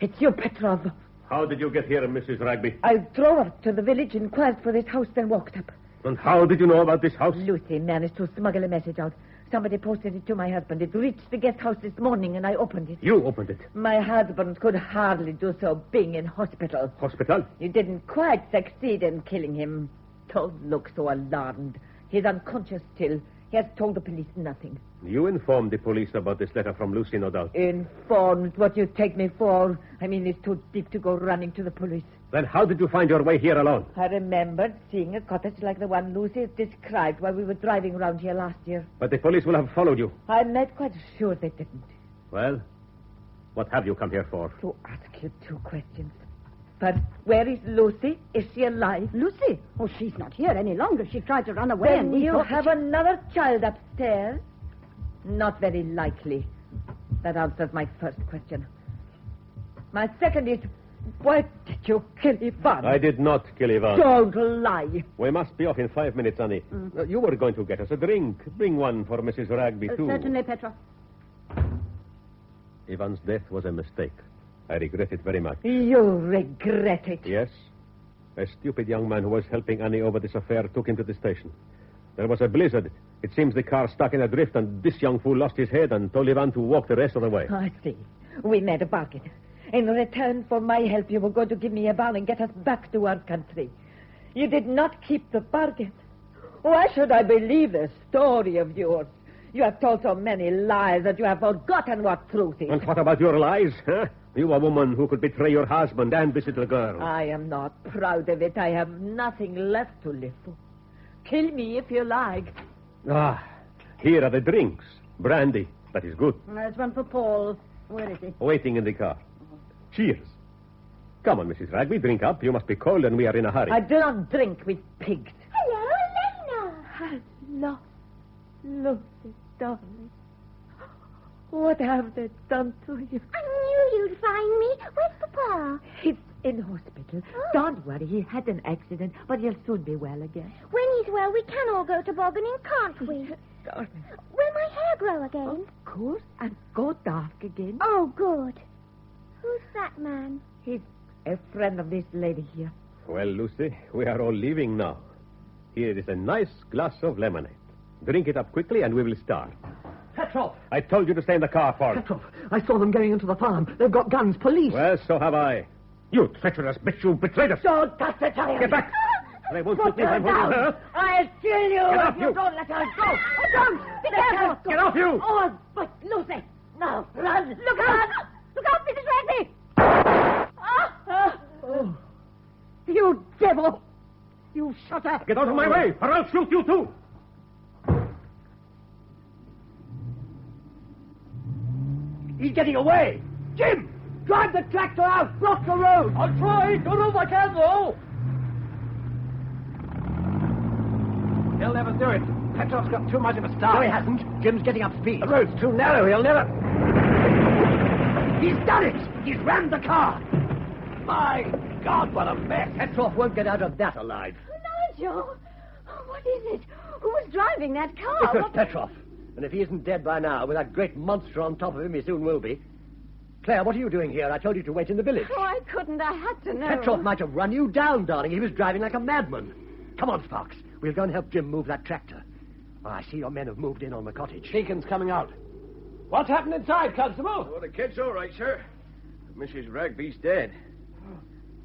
it's you, Petrov. How did you get here, Mrs. Wragby? I drove up to the village, inquired for this house, then walked up. And how did you know about this house? Lucy managed to smuggle a message out. Somebody posted it to my husband. It reached the guest house this morning, and I opened it. You opened it? My husband could hardly do so, being in hospital. Hospital? You didn't quite succeed in killing him. Don't look so alarmed. He's unconscious still. He has told the police nothing. You informed the police about this letter from Lucy, no doubt. Informed? What you take me for? I mean, it's too deep to go running to the police. Then how did you find your way here alone? I remembered seeing a cottage like the one Lucy described while we were driving around here last year. But the police will have followed you. I'm not quite sure they didn't. Well, what have you come here for? To ask you two questions. First, where is Lucy? Is she alive? Lucy? Oh, she's not here any longer. She tried to run away. Then you have another child upstairs? Not very likely. That answers my first question. My second is, why did you kill Ivan? I did not kill Ivan. Don't lie. We must be off in 5 minutes, Annie. You were going to get us a drink. Bring one for Mrs. Wragby, too. Certainly, Petra. Ivan's death was a mistake. I regret it very much. You regret it? Yes. A stupid young man who was helping Annie over this affair took him to the station. There was a blizzard. It seems the car stuck in a drift, and this young fool lost his head and told Ivan to walk the rest of the way. I see. We made a bargain. In return for my help, you were going to give me a van and get us back to our country. You did not keep the bargain. Why should I believe a story of yours? You have told so many lies that you have forgotten what truth is. And what about your lies, huh? You, a woman who could betray your husband and this little girl. I am not proud of it. I have nothing left to live for. Kill me if you like. Ah, here are the drinks. Brandy. That is good. There's one for Paul. Where is he? Waiting in the car. Cheers. Come on, Mrs. Wragby, drink up. You must be cold and we are in a hurry. I do not drink with pigs. Hello, Elena. Hello, Lucy, darling. What have they done to you? I knew you'd find me. Where's Papa? He's in hospital. Oh. Don't worry, he had an accident, but he'll soon be well again. When he's well, we can all go tobogganing, can't we? darling. Will my hair grow again? Of course, and go dark again. Oh, good. Who's that man? He's a friend of this lady here. Well, Lucy, we are all leaving now. Here is a nice glass of lemonade. Drink it up quickly and we will start. Petrov! I told you to stay in the car, Ford. Petrov, I saw them going into the farm. They've got guns. Police. Well, so have I. You treacherous bitch, you betrayed us. Don't touch the child. Get back. They won't shoot me if I'm holding her. I'll kill you Get off, if you you. don't let her go. Don't. Be careful. Get off, you. Oh, but Lucy. Now, run. Look out. Look out, Mrs. Wragby. Oh. You devil. You shut up. Get out of my way, or I'll shoot you too. He's getting away! Jim! Drive the tractor out! Block the road! I'll try! Don't know if I can, though! He'll never do it. Petrov's got too much of a start. No, he hasn't. Jim's getting up speed. The road's too narrow. He'll never... He's done it! He's rammed the car! My God, what a mess! Petrov won't get out of that alive. Nigel! What is it? Who was driving that car? It was Petrov. And if he isn't dead by now, with that great monster on top of him, he soon will be. Claire, what are you doing here? I told you to wait in the village. Oh, I couldn't. I had to know. Petrov might have run you down, darling. He was driving like a madman. Come on, Sparks. We'll go and help Jim move that tractor. Oh, I see your men have moved in on the cottage. Deacon's coming out. What's happened inside, Constable? Oh, the kid's all right, sir. Mrs. Wragby's dead.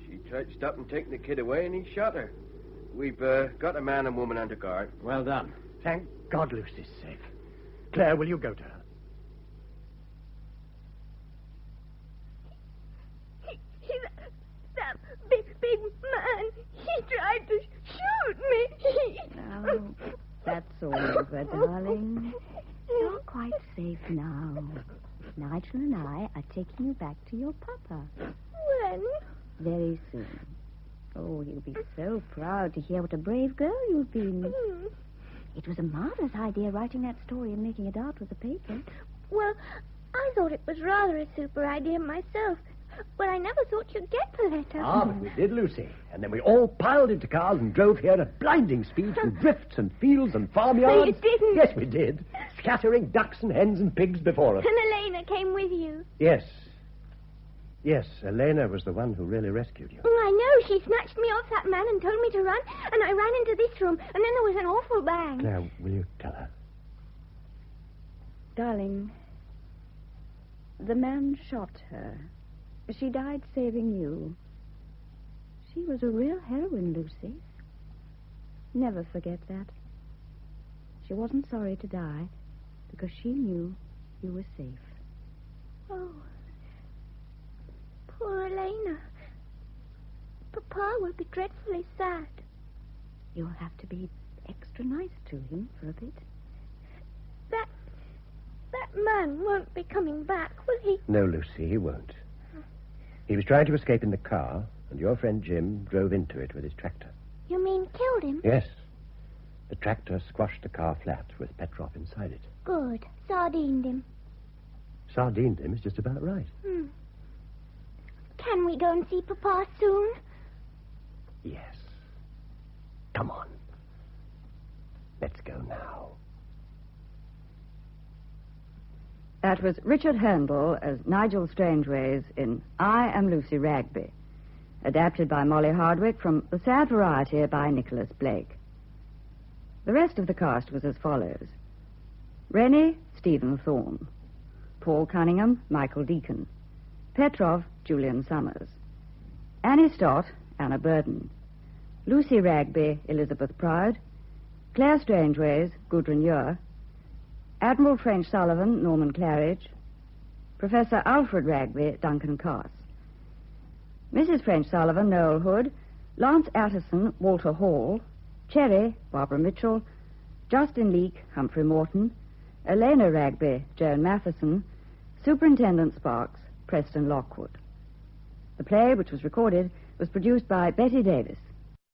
She tried to stop him taking the kid away, and he shot her. We've got a man and woman under guard. Well done. Thank God Lucy's safe. Claire, will you go to her? That big man. He tried to shoot me. Now, that's all over, darling. You're quite safe now. Nigel and I are taking you back to your papa. When? Very soon. Oh, he'll be so proud to hear what a brave girl you've been. It was a marvelous idea writing that story and making it out with the paper. Well, I thought it was rather a super idea myself. But I never thought you'd get the letter. Ah, but we did, Lucy. And then we all piled into cars and drove here at blinding speed through drifts and fields and farmyards. No, you didn't. Yes, we did. Scattering ducks and hens and pigs before us. And Elena came with you. Yes. Yes, Elena was the one who really rescued you. I know. She snatched me off that man and told me to run. And I ran into this room. And then there was an awful bang. Claire, will you tell her? Darling, the man shot her. She died saving you. She was a real heroine, Lucy. Never forget that. She wasn't sorry to die because she knew you were safe. Oh, poor Elena. Papa will be dreadfully sad. You'll have to be extra nice to him for a bit. That man won't be coming back, will he? No, Lucy, he won't. He was trying to escape in the car, and your friend Jim drove into it with his tractor. You mean killed him? Yes. The tractor squashed the car flat with Petrov inside it. Good. Sardined him. Sardined him is just about right. Can we go and see Papa soon? Yes. Come on. Let's go now. That was Richard Handel as Nigel Strangeways in I Am Lucy Wragby, adapted by Molly Hardwick from The Sad Variety by Nicholas Blake. The rest of the cast was as follows. Rennie, Stephen Thorne. Paul Cunningham, Michael Deacon. Petrov, Julian Summers. Annie Stott, Anna Burden. Lucy Wragby, Elizabeth Proud. Claire Strangeways, Gudrun Ure. Admiral French Sullivan, Norman Claridge. Professor Alfred Wragby, Duncan Carse. Mrs. French Sullivan, Noel Hood. Lance Atterson, Walter Hall. Cherry, Barbara Mitchell. Justin Leake, Humphrey Morton. Elena Wragby, Joan Matheson. Superintendent Sparks, Preston Lockwood. The play, which was recorded, was produced by Betty Davis.